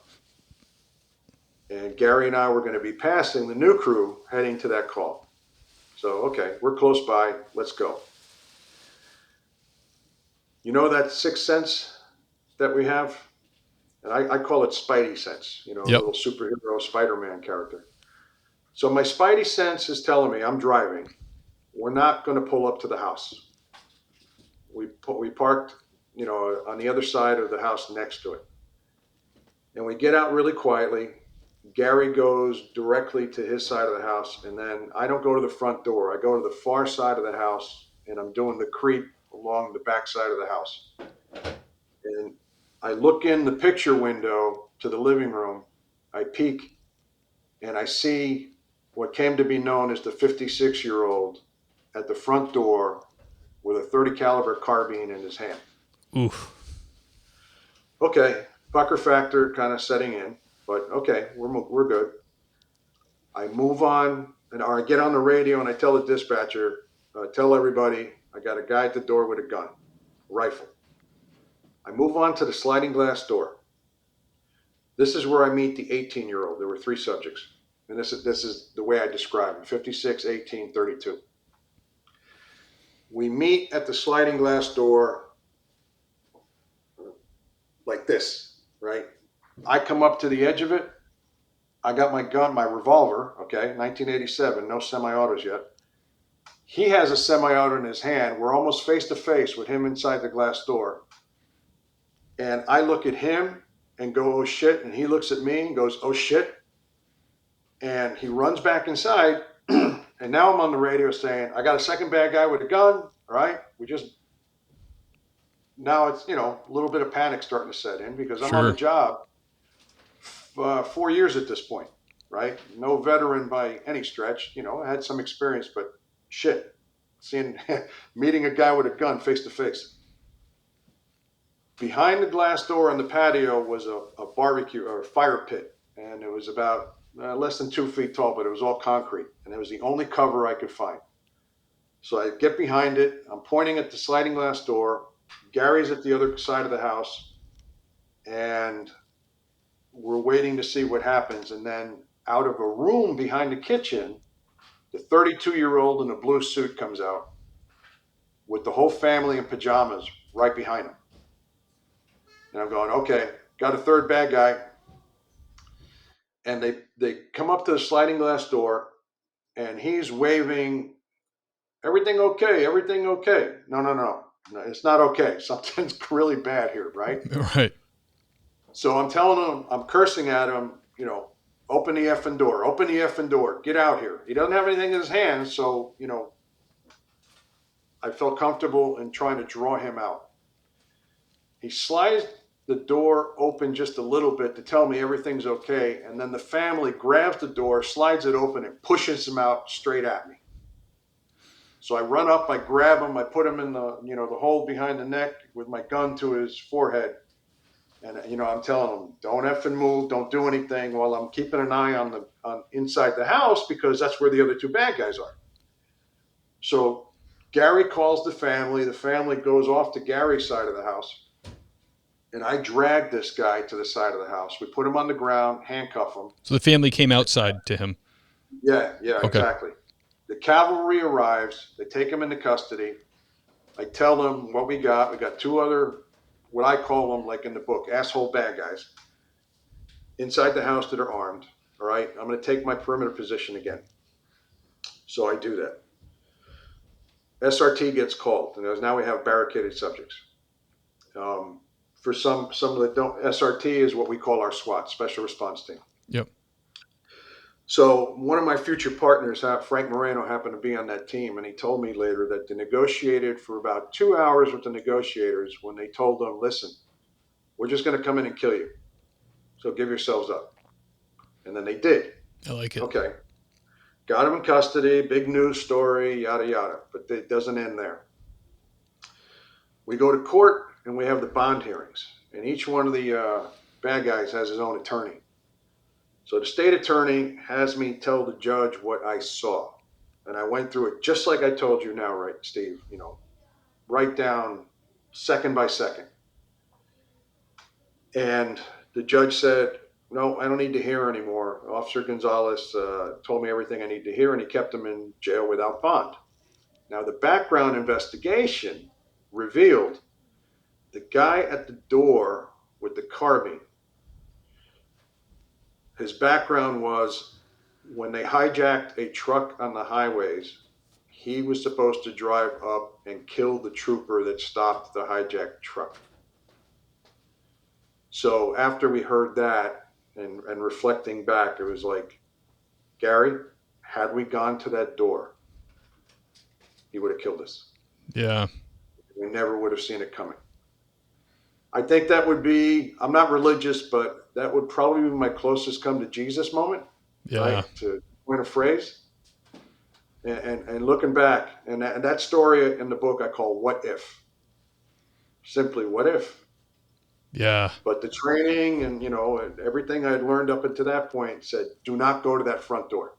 And Gary and I were going to be passing the new crew heading to that call. So, okay, we're close by. Let's go. You know that sixth sense that we have? And I call it Spidey sense, a Yep. little superhero Spider-Man character. So my Spidey sense is telling me I'm driving. We're not going to pull up to the house. We parked, on the other side of the house next to it. And we get out really quietly. Gary goes directly to his side of the house, and then I don't go to the front door. I go to the far side of the house, and I'm doing the creep along the back side of the house. And I look in the picture window to the living room. I peek, and I see what came to be known as the 56-year-old at the front door with a 30 caliber carbine in his hand. Oof. Okay, pucker factor kind of setting in. But okay, we're good. I move on, or I get on the radio and I tell the dispatcher, tell everybody I got a guy at the door with a gun, rifle. I move on to the sliding glass door. This is where I meet the 18-year-old. There were three subjects, and this is the way I describe them: 56, 18, 32. We meet at the sliding glass door like this, right? I come up to the edge of it. I got my gun, my revolver, okay, 1987, no semi-autos yet. He has a semi-auto in his hand. We're almost face to face with him inside the glass door. And I look at him and go, oh shit. And he looks at me and goes, oh shit. And he runs back inside. And now I'm on the radio saying, I got a second bad guy with a gun, all right? Now it's, a little bit of panic starting to set in because I'm on the job 4 years at this point, right? No veteran by any stretch. I had some experience, but shit, meeting a guy with a gun face to face. Behind the glass door on the patio was a barbecue or a fire pit, and it was about less than 2 feet tall, but it was all concrete, and it was the only cover I could find. So I get behind it. I'm pointing at the sliding glass door. Gary's at the other side of the house, and we're waiting to see what happens. And then out of a room behind the kitchen, the 32-year-old in a blue suit comes out with the whole family in pajamas right behind him. And I'm going, okay, got a third bad guy. And they come up to the sliding glass door, and he's waving, everything okay, everything okay. No, it's not okay. Something's really bad here, right? Right. So I'm telling him, I'm cursing at him, open the effing door, get out here. He doesn't have anything in his hands, so, I felt comfortable in trying to draw him out. He slides the door open just a little bit to tell me everything's okay, and then the family grabs the door, slides it open, and pushes him out straight at me. So I run up, I grab him, I put him in the, the hold behind the neck with my gun to his forehead. And, I'm telling him, don't effing move, don't do anything while I'm keeping an eye on inside the house because that's where the other two bad guys are. So Gary calls the family. The family goes off to Gary's side of the house. And I dragged this guy to the side of the house. We put him on the ground, handcuff him. So the family came outside to him. Yeah, Okay. exactly. The cavalry arrives. They take him into custody. I tell them what we got. We got 2 other, what I call them, like in the book, asshole bad guys, inside the house that are armed. All right. I'm going to take my perimeter position again. So I do that. SRT gets called, and now we have barricaded subjects. For some that don't, SRT is what we call our SWAT, Special Response Team. Yep. So one of my future partners, Frank Moreno, happened to be on that team, and he told me later that they negotiated for about 2 hours with the negotiators when they told them, listen, we're just going to come in and kill you. So give yourselves up. And then they did. I like it. Okay. Got him in custody, big news story, yada, yada. But it doesn't end there. We go to court, and we have the bond hearings. And each one of the bad guys has his own attorney. So the state attorney has me tell the judge what I saw. And I went through it just like I told you now, right, Steve? Write down second by second. And the judge said, no, I don't need to hear anymore. Officer Gonzalez told me everything I need to hear, and he kept him in jail without bond. Now, the background investigation revealed the guy at the door with the carbine, his background was when they hijacked a truck on the highways, he was supposed to drive up and kill the trooper that stopped the hijacked truck. So after we heard that and reflecting back, it was like, Gary, had we gone to that door, he would have killed us. Yeah. We never would have seen it coming. I think that would be, I'm not religious, but that would probably be my closest come to Jesus moment. Yeah. Right? To coin a phrase. And looking back, and that story in the book I call What If. Simply, what if? Yeah. But the training and, and everything I had learned up until that point said, do not go to that front door.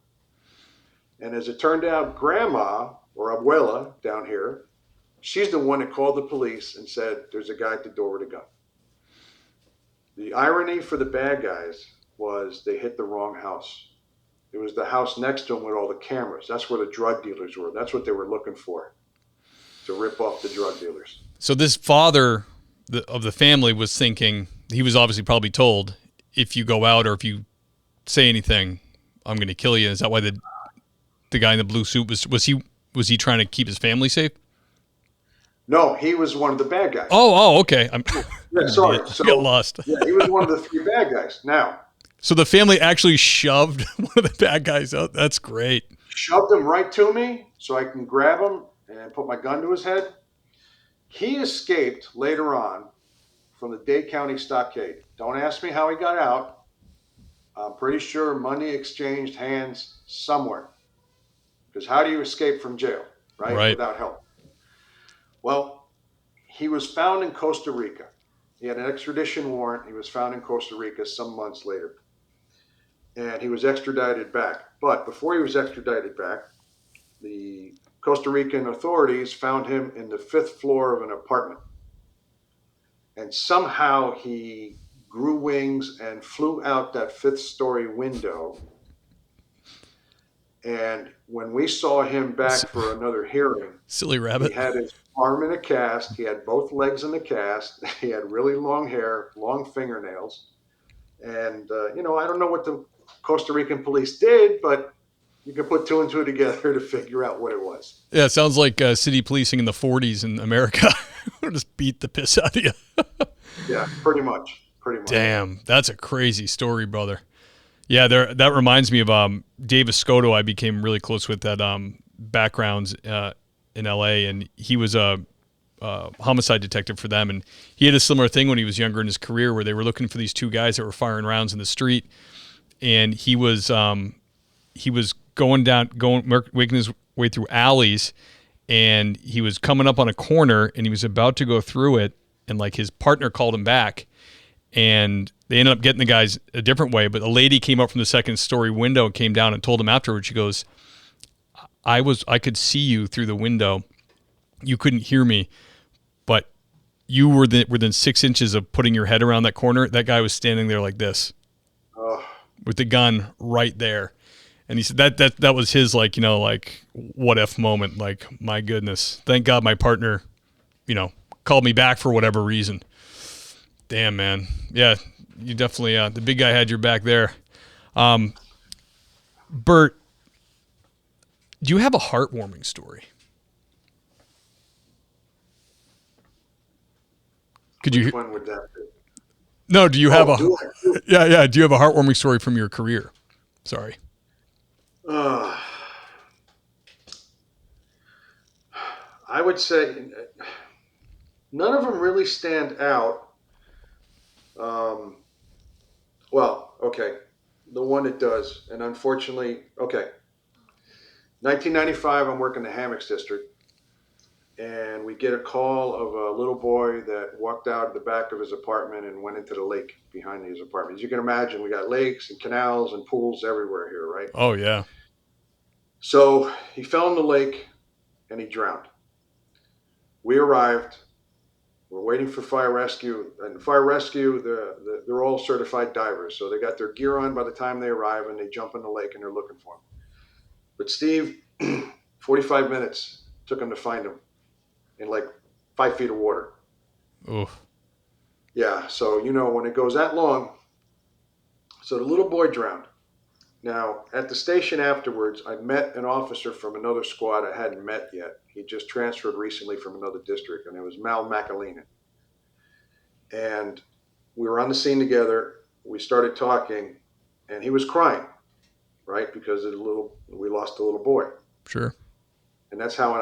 And as it turned out, Grandma, or Abuela down here, she's the one that called the police and said, there's a guy at the door with a gun. The irony for the bad guys was they hit the wrong house. It was the house next to them with all the cameras. That's where the drug dealers were. That's what they were looking for, to rip off the drug dealers. So this father of the family was thinking, he was obviously probably told, if you go out or if you say anything, I'm going to kill you. Is that why the guy in the blue suit was he trying to keep his family safe? No, he was one of the bad guys. Oh, okay. Yeah, sorry. I got lost. Yeah, he was one of the 3 bad guys. Now, so the family actually shoved one of the bad guys out. That's great. Shoved him right to me so I can grab him and put my gun to his head. He escaped later on from the Dade County stockade. Don't ask me how he got out. I'm pretty sure money exchanged hands somewhere. Because how do you escape from jail, right? Without help. Well, he was found in Costa Rica. He had an extradition warrant. He was found in Costa Rica some months later. And he was extradited back. But before he was extradited back, the Costa Rican authorities found him in the 5th floor of an apartment. And somehow he grew wings and flew out that 5th story window. And when we saw him back for another hearing, silly rabbit, he had his arm in a cast. He had both legs in the cast. He had really long hair, long fingernails. And, I don't know what the Costa Rican police did, but you can put 2 and 2 together to figure out what it was. Yeah, it sounds like city policing in the 40s in America. Just beat the piss out of you. Yeah, pretty much. Damn, that's a crazy story, brother. Yeah, that reminds me of Dave Escoto. I became really close with that backgrounds in L.A., and he was a homicide detective for them, and he had a similar thing when he was younger in his career where they were looking for these 2 guys that were firing rounds in the street, and he was making his way through alleys, and he was coming up on a corner, and he was about to go through it, and like his partner called him back, and they ended up getting the guys a different way. But a lady came up from the 2nd story window and came down and told him afterwards. She goes, I could see you through the window, you couldn't hear me, but you were within 6 inches of putting your head around that corner. That guy was standing there like this Oh, with the gun right there. And he said that was his, like, you know, like, what if moment. Like, my goodness, thank God my partner, you know, called me back for whatever reason. Damn, man. Yeah, you definitely, the big guy had your back there. Bert, do you have a heartwarming story? which one would that be? No, do you have do yeah, do you have a heartwarming story from your career? Sorry. I would say none of them really stand out. Well, okay, the one that does, and unfortunately, okay, 1995, I'm working the Hammocks District, and we get a call of a little boy that walked out of the back of his apartment and went into the lake behind his apartment. As you can imagine, we got lakes and canals and pools everywhere here, right? Oh, yeah. So he fell in the lake and he drowned. We arrived. We're waiting for fire rescue, and fire rescue, they're all certified divers, so they got their gear on by the time they arrive, and they jump in the lake and they're looking for him. But Steve, 45 minutes took him to find him in like 5 feet of water. Oof. Yeah, so you know when it goes that long, so the little boy drowned. Now at the station afterwards, I met an officer from another squad I hadn't met yet. He just transferred recently from another district, and it was Mal McAleenan. And we were on the scene together. We started talking, and he was crying, right? Because we lost a little boy. Sure. And that's how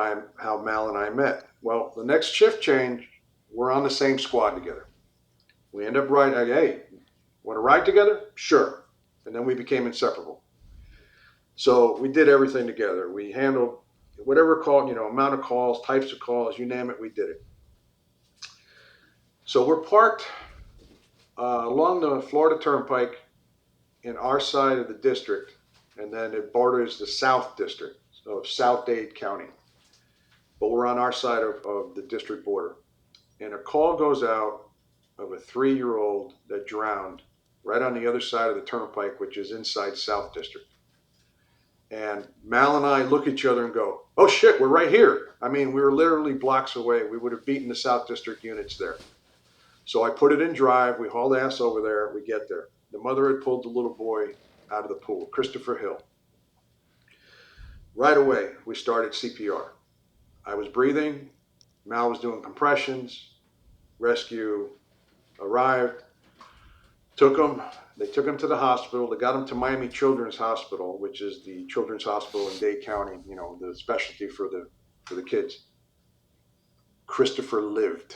Mal and I met. Well, the next shift change, we're on the same squad together. We end up riding. Hey, want to ride together? Sure. And then we became inseparable. So we did everything together. We handled whatever call, amount of calls, types of calls, you name it, we did it. So we're parked along the Florida Turnpike in our side of the district, and then it borders the South District of South Dade County. But we're on our side of the district border. And a call goes out of a 3-year-old that drowned right on the other side of the turnpike, which is inside South District. And Mal and I look at each other and go, oh shit, we're right here. I mean, we were literally blocks away. We would have beaten the South District units there. So I put it in drive. We hauled ass over there. We get there. The mother had pulled the little boy out of the pool, Christopher Hill. Right away, we started CPR. I was breathing. Mal was doing compressions. Rescue arrived. They took him to the hospital. They got him to Miami Children's Hospital, which is the children's hospital in Dade County, the specialty for the kids. Christopher lived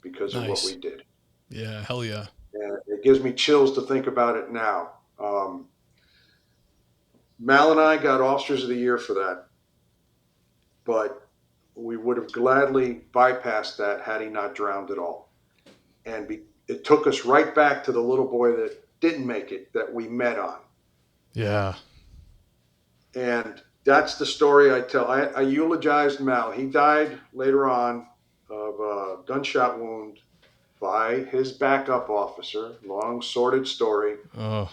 because of what we did. Yeah, hell yeah. And it gives me chills to think about it now. Mal and I got Officers of the Year for that, but we would have gladly bypassed that had he not drowned at all. And it took us right back to the little boy that didn't make it, that we met on. Yeah. And that's the story I tell. I eulogized Mal. He died later on of a gunshot wound by his backup officer. Long, sordid story. Oh.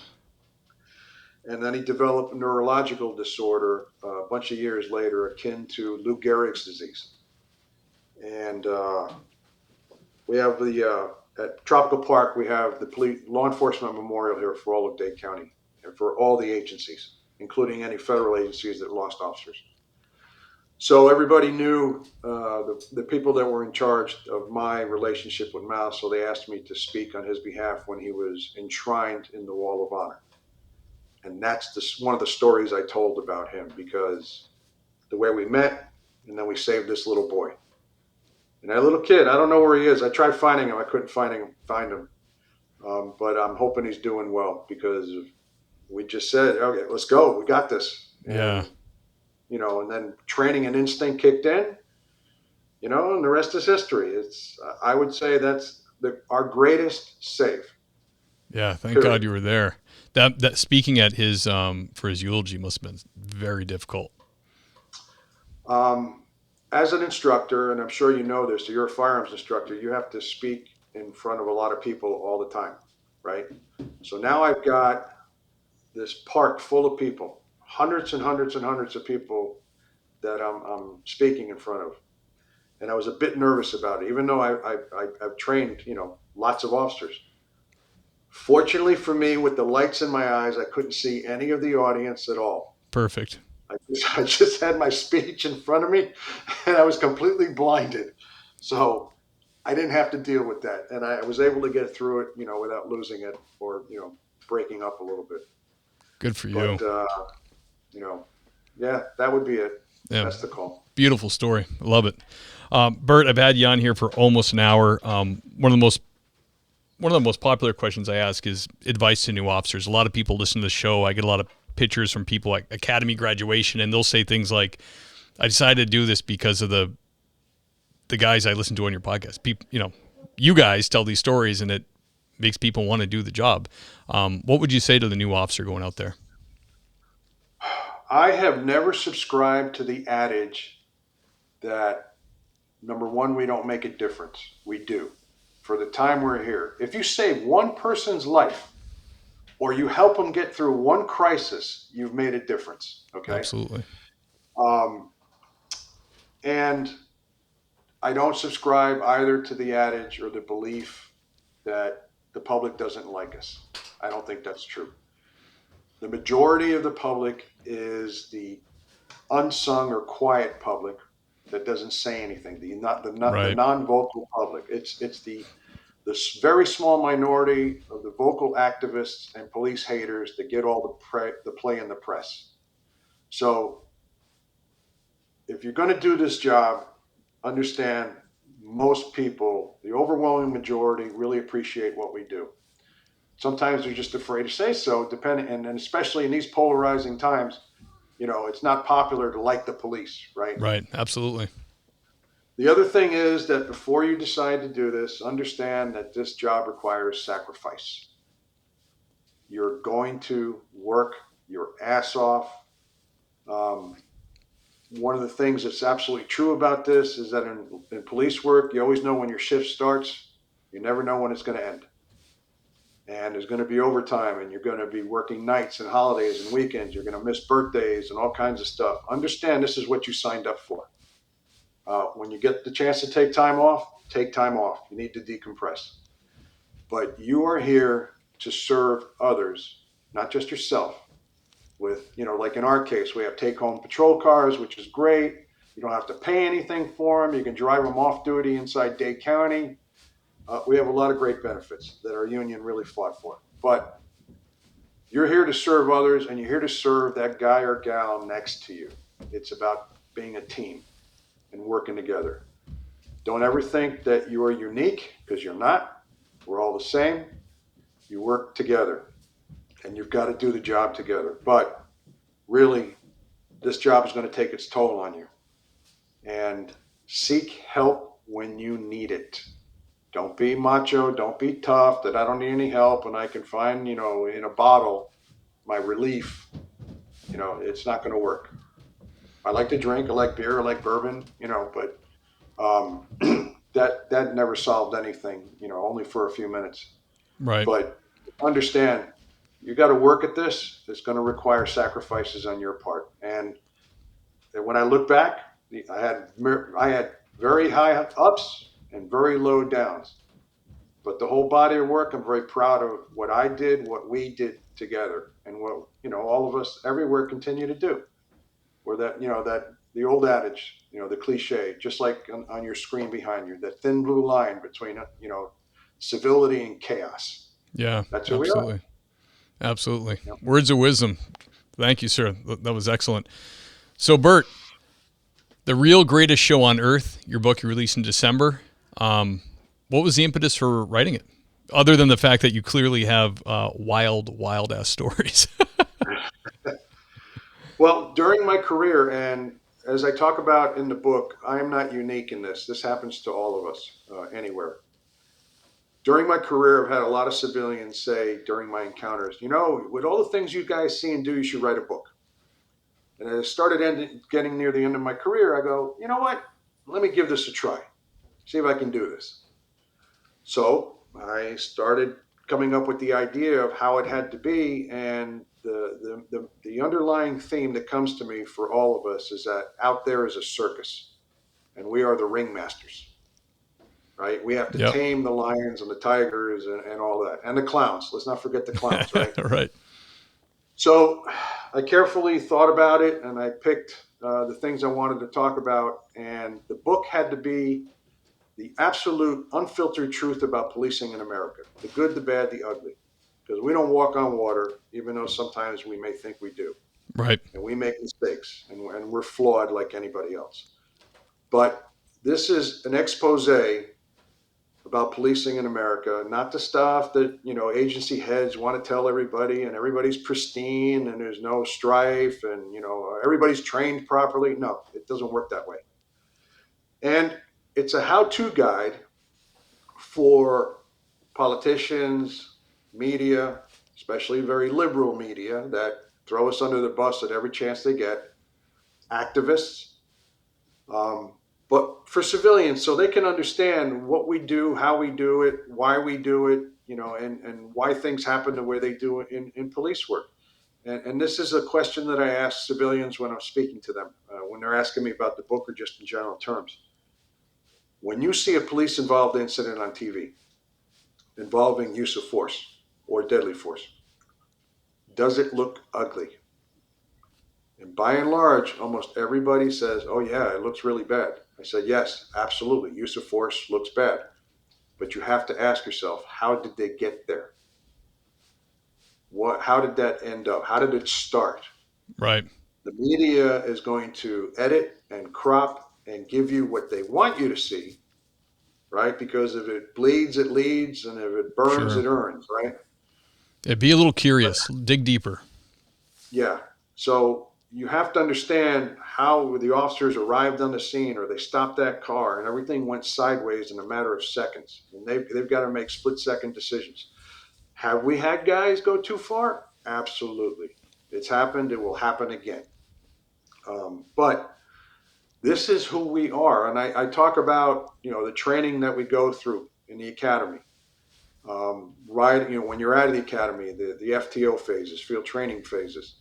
And then he developed a neurological disorder a bunch of years later, akin to Lou Gehrig's disease. And we have at Tropical Park, we have the law enforcement memorial here for all of Dade County and for all the agencies, including any federal agencies that lost officers. So everybody knew the people that were in charge of my relationship with Mal, so they asked me to speak on his behalf when he was enshrined in the Wall of Honor. And that's one of the stories I told about him, because the way we met, and then we saved this little boy. And that little kid, I don't know where he is. I tried finding him. I couldn't find him. But I'm hoping he's doing well, because we just said, okay, let's go. We got this. Yeah. And, and then training and instinct kicked in, and the rest is history. I would say that's our greatest save. Yeah. Thank God you were there. That speaking at his, for his eulogy must have been very difficult. as an instructor, and I'm sure you know this, you're a firearms instructor, you have to speak in front of a lot of people all the time, right? So now I've got this park full of people, hundreds and hundreds and hundreds of people that I'm speaking in front of. And I was a bit nervous about it, even though I've trained, lots of officers. Fortunately for me, with the lights in my eyes, I couldn't see any of the audience at all. Perfect. I just had my speech in front of me, and I was completely blinded. So I didn't have to deal with that, and I was able to get through it, without losing it or breaking up a little bit. Good for you. But yeah, that would be it. Yeah. That's the call. Beautiful story. I love it. Bert, I've had you on here for almost an hour. One of the most popular questions I ask is advice to new officers. A lot of people listen to the show. I get a lot of pictures from people at academy graduation, and they'll say things like, I decided to do this because of the guys I listen to on your podcast. People, you guys tell these stories, and it makes people want to do the job. What would you say to the new officer going out there? I have never subscribed to the adage that, number one, we don't make a difference. We do. For the time we're here. If you save one person's life or you help them get through one crisis, you've made a difference. Okay. Absolutely. And I don't subscribe either to the adage or the belief that the public doesn't like us. I don't think that's true. The majority of the public is the unsung or quiet public that doesn't say anything. The non-vocal public. It's the very small minority of the vocal activists and police haters that get all the play in the press. So if you're going to do this job, understand most people, the overwhelming majority, really appreciate what we do. Sometimes they're just afraid to say so, and especially in these polarizing times, it's not popular to like the police, right? Right, absolutely. The other thing is that before you decide to do this, understand that this job requires sacrifice. You're going to work your ass off. One of the things that's absolutely true about this is that in police work, you always know when your shift starts. You never know when it's going to end. And there's going to be overtime, and you're going to be working nights and holidays and weekends. You're going to miss birthdays and all kinds of stuff. Understand this is what you signed up for. When you get the chance to take time off, take time off. You need to decompress. But you are here to serve others, not just yourself. With, like in our case, we have take-home patrol cars, which is great. You don't have to pay anything for them. You can drive them off duty inside Dade County. We have a lot of great benefits that our union really fought for. But you're here to serve others, and you're here to serve that guy or gal next to you. It's about being a team and working together. Don't ever think that you are unique, because you're not. We're all the same. You work together, and you've got to do the job together. But really, this job is going to take its toll on you. And seek help when you need it. Don't be macho. Don't be tough that I don't need any help and I can find, in a bottle my relief. It's not going to work. I like to drink. I like beer. I like bourbon, but that never solved anything, only for a few minutes. Right. But understand, you got to work at this. It's going to require sacrifices on your part. And when I look back, I had very high ups and very low downs. But the whole body of work, I'm very proud of what I did, what we did together, and what all of us everywhere continue to do. Where that the old adage, the cliche, just like on your screen behind you, that thin blue line between civility and chaos. Yeah, that's who absolutely. we are. Absolutely. Yep. Words of wisdom. Thank you, sir. That was excellent. So, Bert, The Real Greatest Show on Earth, your book you released in December. What was the impetus for writing it? Other than the fact that you clearly have wild ass stories. Well, during my career, and as I talk about in the book, I am not unique in this. This happens to all of us anywhere. During my career, I've had a lot of civilians say during my encounters, with all the things you guys see and do, you should write a book. And as I started getting near the end of my career, I go, you know what? let me give this a try, see if I can do this. So I started coming up with the idea of how it had to be, and the underlying theme that comes to me for all of us is that out there is a circus, and we are the ringmasters, right? We have to Yep. tame the lions and the tigers and all that, and the clowns. Let's not forget the clowns, right? Right. So I carefully thought about it, and I picked the things I wanted to talk about, and the book had to be the absolute unfiltered truth about policing in America, the good, the bad, the ugly. Because we don't walk on water, even though sometimes we may think we do. Right. And we make mistakes, and we're flawed like anybody else. But this is an expose about policing in America, not the stuff that, agency heads want to tell everybody and everybody's pristine and there's no strife and, everybody's trained properly. No, it doesn't work that way. And it's a how-to guide for politicians, media, especially very liberal media that throw us under the bus at every chance they get, activists, but for civilians, so they can understand what we do, how we do it, why we do it, and why things happen the way they do in police work. And this is a question that I ask civilians when I'm speaking to them, when they're asking me about the book or just in general terms. When you see a police involved incident on TV involving use of force or deadly force, does it look ugly? And by and large, almost everybody says, oh, yeah, it looks really bad. I said, yes, absolutely. Use of force looks bad. But you have to ask yourself, how did they get there? How did that end up? How did it start? Right. The media is going to edit and crop and give you what they want you to see, right? Because if it bleeds, it leads, and if it burns, Sure. it earns, right? Yeah, be a little curious. Dig deeper. Yeah. So you have to understand how the officers arrived on the scene or they stopped that car and everything went sideways in a matter of seconds. And they've got to make split-second decisions. Have we had guys go too far? Absolutely. It's happened. It will happen again. But this is who we are. And I talk about, the training that we go through in the academy. When you're out of the academy, the FTO phases, field training phases,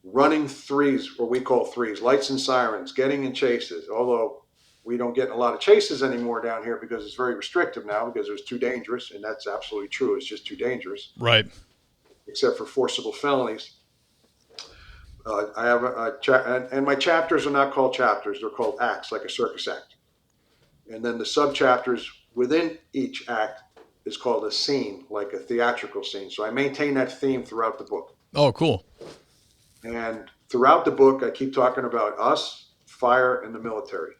running threes, what we call threes, lights and sirens, getting in chases, although we don't get a lot of chases anymore down here because it's very restrictive now because it was too dangerous, and that's absolutely true. It's just too dangerous. Right. Except for forcible felonies. I have and my chapters are not called chapters. They're called acts, like a circus act. And then the sub-chapters within each act is called a scene, like a theatrical scene. So I maintain that theme throughout the book. Oh, cool. And throughout the book, I keep talking about us, fire, and the military.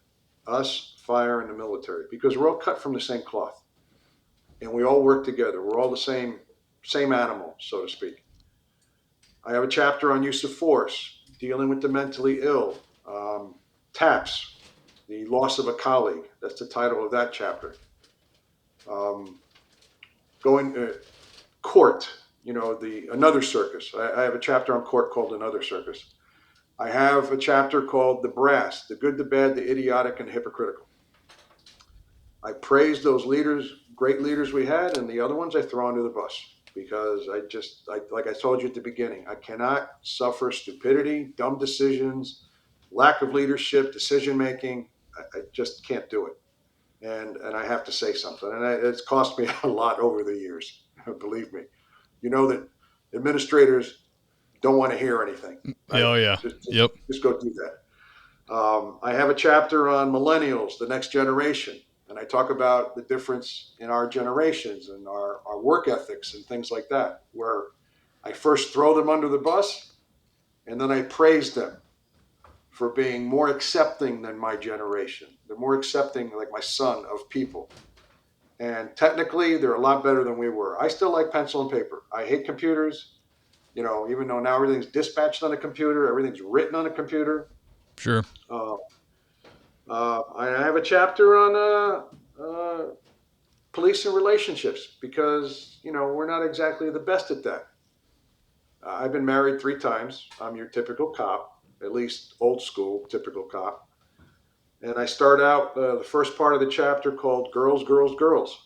Us, fire, and the military. Because we're all cut from the same cloth. And we all work together. We're all the same animal, so to speak. I have a chapter on use of force, dealing with the mentally ill, TAPS, the loss of a colleague. That's the title of that chapter. Court, another circus. I have a chapter on court called Another Circus. I have a chapter called The Brass, the good, the bad, the idiotic, and hypocritical. I praise those leaders, great leaders we had, and the other ones I throw under the bus because like I told you at the beginning, I cannot suffer stupidity, dumb decisions, lack of leadership, decision making. I just can't do it. And I have to say something. And it's cost me a lot over the years, believe me. You know that administrators don't want to hear anything. Right? Oh, yeah. Just go do that. I have a chapter on millennials, the next generation. And I talk about the difference in our generations and our work ethics and things like that, where I first throw them under the bus and then I praise them for being more accepting than my generation. They're more accepting, like my son, of people. And technically, they're a lot better than we were. I still like pencil and paper. I hate computers, even though now everything's dispatched on a computer, everything's written on a computer. Sure. I have a chapter on police and relationships because, we're not exactly the best at that. I've been married 3 times. I'm your typical cop, at least old school typical cop. And I start out the first part of the chapter called Girls, Girls, Girls.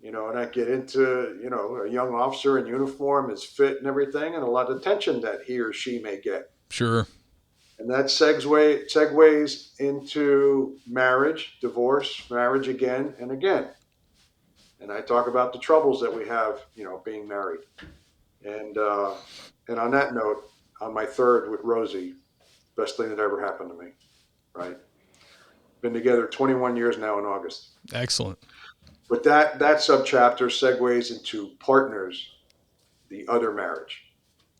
And I get into, a young officer in uniform is fit and everything, and a lot of attention that he or she may get. Sure. And that segues into marriage, divorce, marriage again and again. And I talk about the troubles that we have, being married. And on that note, on my third with Rosie, best thing that ever happened to me, right? Been together 21 years now in August. Excellent. But that subchapter segues into partners, the other marriage.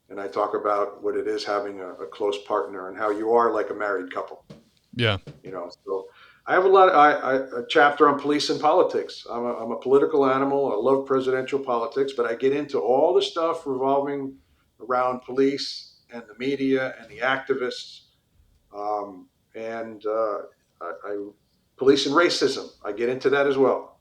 And I talk about what it is having a close partner and how you are like a married couple. Yeah. So I have a chapter on police and politics. I'm a political animal. I love presidential politics, but I get into all the stuff revolving around police and the media and the activists, police and racism. I get into that as well.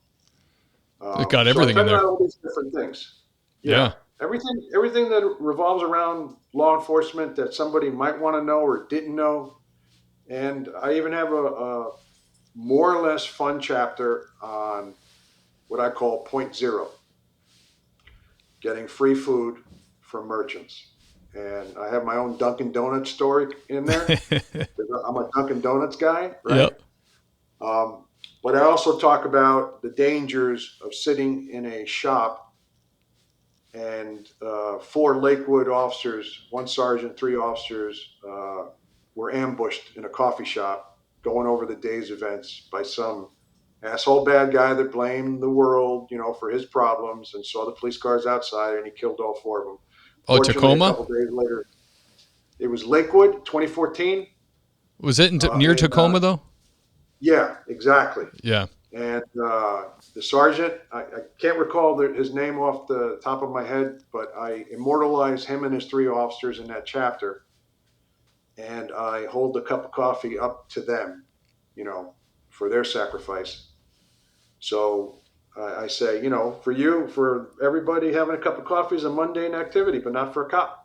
It got everything in there. All these different things. Yeah. Everything that revolves around law enforcement that somebody might want to know or didn't know. And I even have a more or less fun chapter on what I call point zero, getting free food from merchants. And I have my own Dunkin' Donuts story in there. I'm a Dunkin' Donuts guy, right? Yep. But I also talk about the dangers of sitting in a shop and 4 Lakewood officers, 1 sergeant, 3 officers were ambushed in a coffee shop going over the day's events by some asshole bad guy that blamed the world, for his problems and saw the police cars outside and he killed all 4 of them. Oh, Tacoma? A couple days later, it was Lakewood, 2014. Was it near Tacoma, though? Yeah, exactly. Yeah. And the sergeant, I can't recall his name off the top of my head, but I immortalize him and his 3 officers in that chapter. And I hold a cup of coffee up to them, for their sacrifice. So I say, for everybody, having a cup of coffee is a mundane activity, but not for a cop.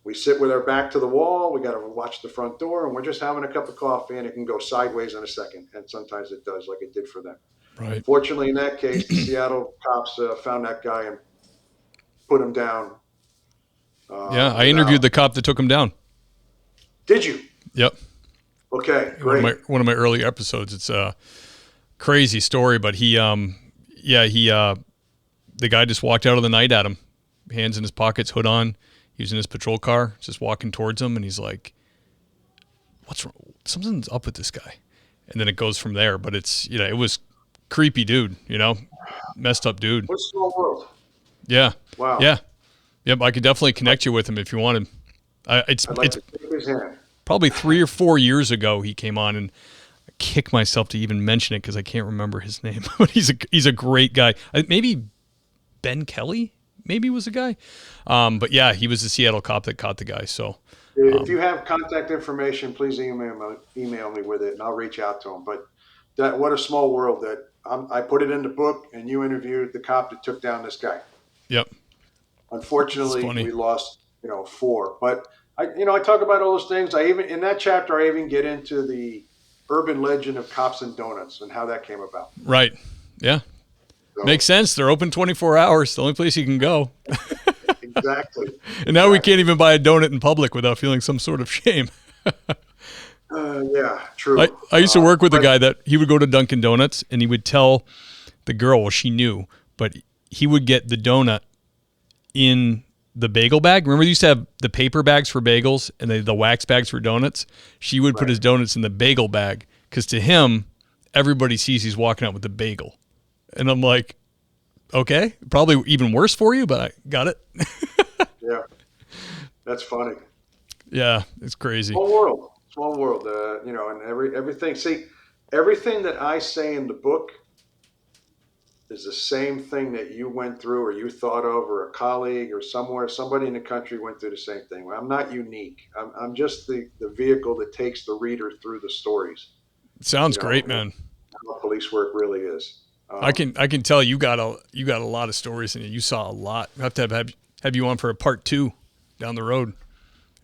We sit with our back to the wall. We got to watch the front door, and we're just having a cup of coffee, and it can go sideways in a second. And sometimes it does, like it did for them. Right. Fortunately, in that case, the Seattle cops found that guy and put him down. Yeah, I interviewed the cop that took him down. Did you? Yep. Okay, great. One of my early episodes. It's a crazy story, but the guy just walked out of the night at him, hands in his pockets, hood on. He was in his patrol car, just walking towards him, and he's like, "What's wrong? Something's up with this guy." And then it goes from there. But it's it was creepy, dude. Messed up dude. What a small world. Yeah. Wow. Yeah. Yep. I could definitely connect you with him if you wanted. It's to take his hand. Probably 3 or 4 years ago he came on, and I kick myself to even mention it because I can't remember his name. But he's a great guy. Maybe Ben Kelly. Maybe was a guy. But yeah, he was the Seattle cop that caught the guy. So if you have contact information, please email me with it and I'll reach out to him. But what a small world that I put it in the book and you interviewed the cop that took down this guy. Yep. Unfortunately, we lost, 4, but I talk about all those things. In that chapter, I even get into the urban legend of cops and donuts and how that came about. Right. Yeah. So, makes sense. They're open 24 hours. The only place you can go. Exactly. And now we can't even buy a donut in public without feeling some sort of shame. Yeah, true. I used to work with a guy that he would go to Dunkin' Donuts and he would tell the girl, well, she knew, but he would get the donut in the bagel bag. Remember, you used to have the paper bags for bagels and the wax bags for donuts? She would put his donuts in the bagel bag because to him, everybody sees he's walking out with the bagel. And I'm like, okay, probably even worse for you, but I got it. Yeah, that's funny. Yeah, it's crazy. Small world. And everything. See, everything that I say in the book is the same thing that you went through, or you thought of, or a colleague, or somebody in the country went through the same thing. I'm not unique. I'm just the vehicle that takes the reader through the stories. Sounds great, man. How police work really is. I can tell you got a lot of stories in it. You saw a lot. I have to have you on for a part 2 down the road.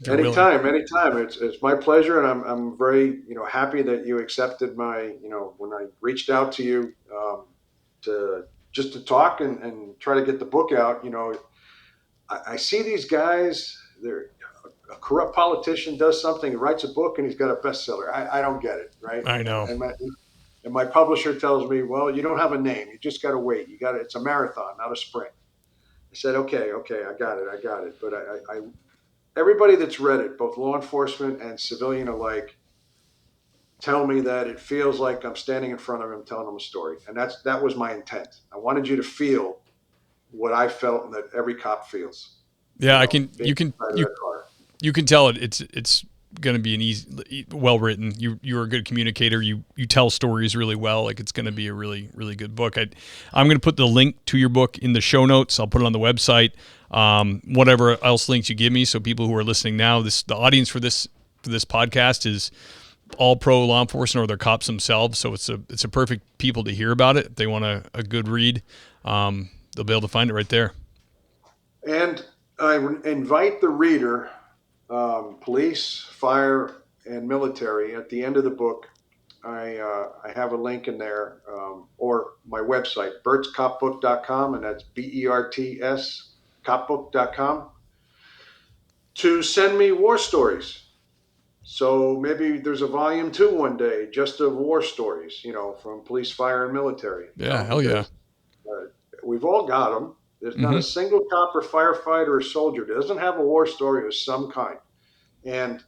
Anytime. It's my pleasure, and I'm very happy that you accepted my when I reached out to you to just to talk and try to get the book out. I see these guys. They're a corrupt politician does something, he writes a book, and he's got a bestseller. I don't get it, right? I know. And my publisher tells me, well, you don't have a name. You just got to wait. It's a marathon, not a sprint. I said, okay, I got it. But I everybody that's read it, both law enforcement and civilian alike, tell me that it feels like I'm standing in front of them telling them a story. And that was my intent. I wanted you to feel what I felt and that every cop feels. Yeah, you can tell it's going to be an easy, well written. You're a good communicator. You tell stories really well. Like, it's going to be a really, really good book. I'm going to put the link to your book in the show notes. I'll put it on the website. Whatever else links you give me. So people who are listening now, the audience for this podcast is all pro law enforcement or they're cops themselves. So it's a perfect people to hear about it. If they want a good read, they'll be able to find it right there. And I invite the reader, police, fire, and military. At the end of the book, I have a link in there, or my website, bertscopbook.com, and that's BERTS copbook.com, to send me war stories. So maybe there's a volume 2 one day, just of war stories, from police, fire, and military. Yeah, hell yeah. We've all got them. There's not a single cop or firefighter or soldier that doesn't have a war story of some kind. And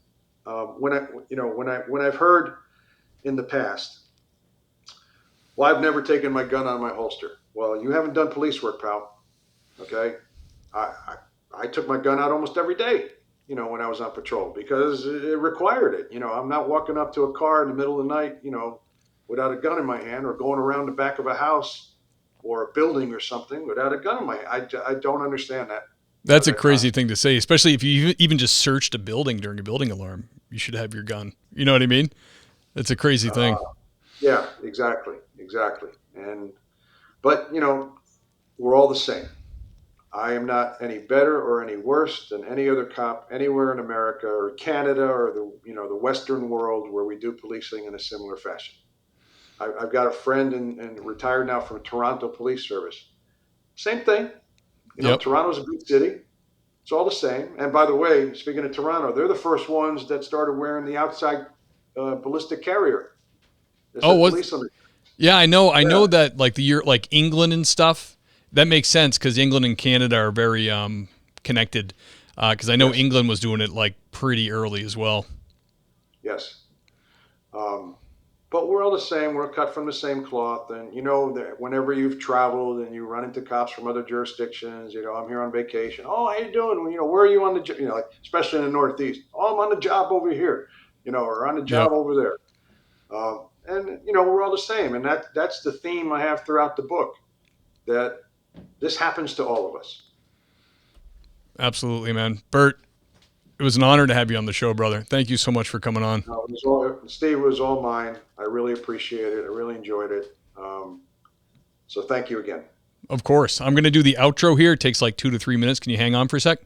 when I've heard in the past, well, I've never taken my gun out of my holster. Well, you haven't done police work, pal. Okay, I took my gun out almost every day, when I was on patrol, because it required it. I'm not walking up to a car in the middle of the night, without a gun in my hand, or going around the back of a house or a building or something without a gun in my hand. I don't understand that. That's a crazy thing to say, especially if you even just searched a building during a building alarm. You should have your gun. You know what I mean? That's a crazy thing. Yeah, exactly. But we're all the same. I am not any better or any worse than any other cop anywhere in America or Canada or the Western world where we do policing in a similar fashion. I've got a friend and retired now from Toronto Police Service. Same thing. Toronto's a big city. It's all the same. And by the way, speaking of Toronto, they're the first ones that started wearing the outside ballistic carrier. Yeah, I know. I know that like England and stuff. That makes sense because England and Canada are very connected. Because I know England was doing it like pretty early as well. Yes. But we're all the same. We're cut from the same cloth. And that whenever you've traveled and you run into cops from other jurisdictions, I'm here on vacation. Oh, how you doing? Where are you on the job? Like, especially in the Northeast. Oh, I'm on the job over here, or on the job over there. And we're all the same. And that's the theme I have throughout the book, that this happens to all of us. Absolutely, man. Bert, it was an honor to have you on the show, brother. Thank you so much for coming on. Steve, it was all mine. I really appreciate it. I really enjoyed it. So thank you again. Of course. I'm going to do the outro here. It takes like 2 to 3 minutes. Can you hang on for a sec?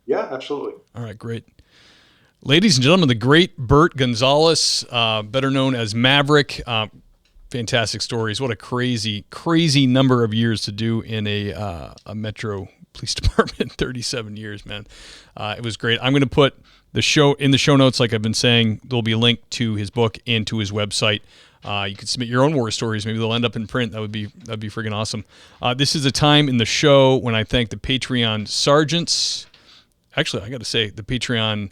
Yeah, absolutely. All right, great. Ladies and gentlemen, the great Bert Gonzalez, better known as Maverick. Fantastic stories. What a crazy, crazy number of years to do in a Metro Police Department. 37 years, man. It was great. I'm going to put the show in the show notes, like I've been saying. There'll be a link to his book and to his website. You can submit your own war stories. Maybe they'll end up in print. That'd be friggin' awesome. This is a time in the show when I thank the Patreon sergeants. Actually, I got to say the Patreon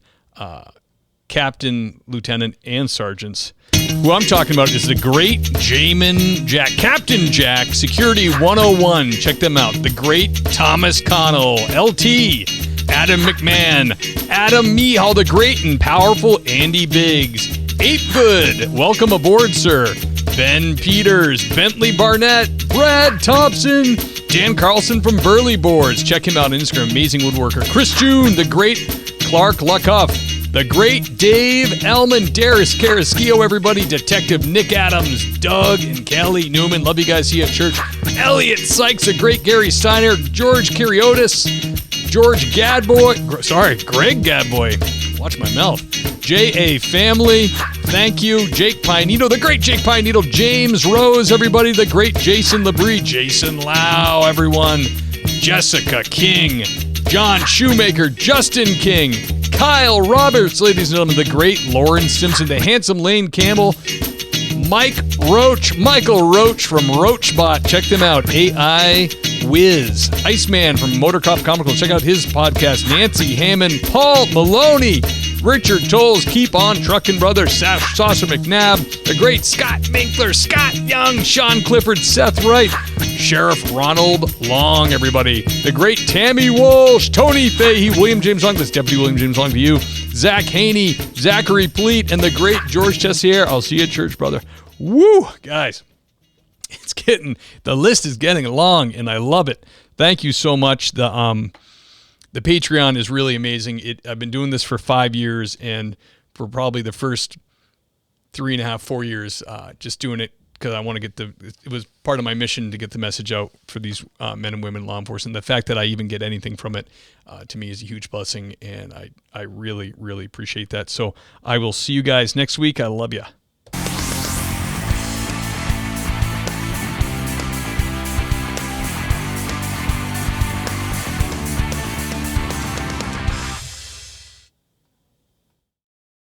captain, lieutenant, and sergeants. Who I'm talking about is the great Jamin Jack, Captain Jack, Security 101. Check them out. The great Thomas Connell, LT, Adam McMahon, Adam Mihal, the great and powerful Andy Biggs, Ape Good, welcome aboard, sir. Ben Peters, Bentley Barnett, Brad Thompson, Dan Carlson from Burley Boards. Check him out on Instagram, amazing woodworker. Chris June, the great Clark Luckhuff, the great Dave Elman, Darius Carrasquillo, everybody, Detective Nick Adams, Doug and Kelly Newman. Love you guys. See you at church. Elliot Sykes, the great Gary Steiner, George Kariotis, Greg Gadboy, Watch my mouth. J.A. family, thank you. Jake Pinedo, the great Jake Pinedo. James Rose, everybody. The great Jason Labrie. Jason Lau, everyone. Jessica King. John Shoemaker. Justin King. Kyle Roberts, ladies and gentlemen. The great Lauren Simpson. The handsome Lane Campbell. Michael Roach from Roachbot. Check them out. AI Wiz. Iceman from Motorcop Comical. Check out his podcast. Nancy Hammond. Paul Maloney. Richard Tolles. Keep on Truckin' Brother. Saucer McNabb. The great Scott Minkler. Scott Young. Sean Clifford. Seth Wright. Sheriff Ronald Long, everybody. The great Tammy Walsh. Tony Fahey. William James Long. That's Deputy William James Long to you. Zach Haney. Zachary Pleat. And the great George Tessier. I'll see you at church, brother. Woo, guys. The list is getting long, and I love it. Thank you so much. The Patreon is really amazing. I've been doing this for 5 years, and for probably the first 3.5, 4 years, just doing it because I want to it was part of my mission to get the message out for these men and women in law enforcement. The fact that I even get anything from it, to me, is a huge blessing, and I really, really appreciate that. So I will see you guys next week. I love you.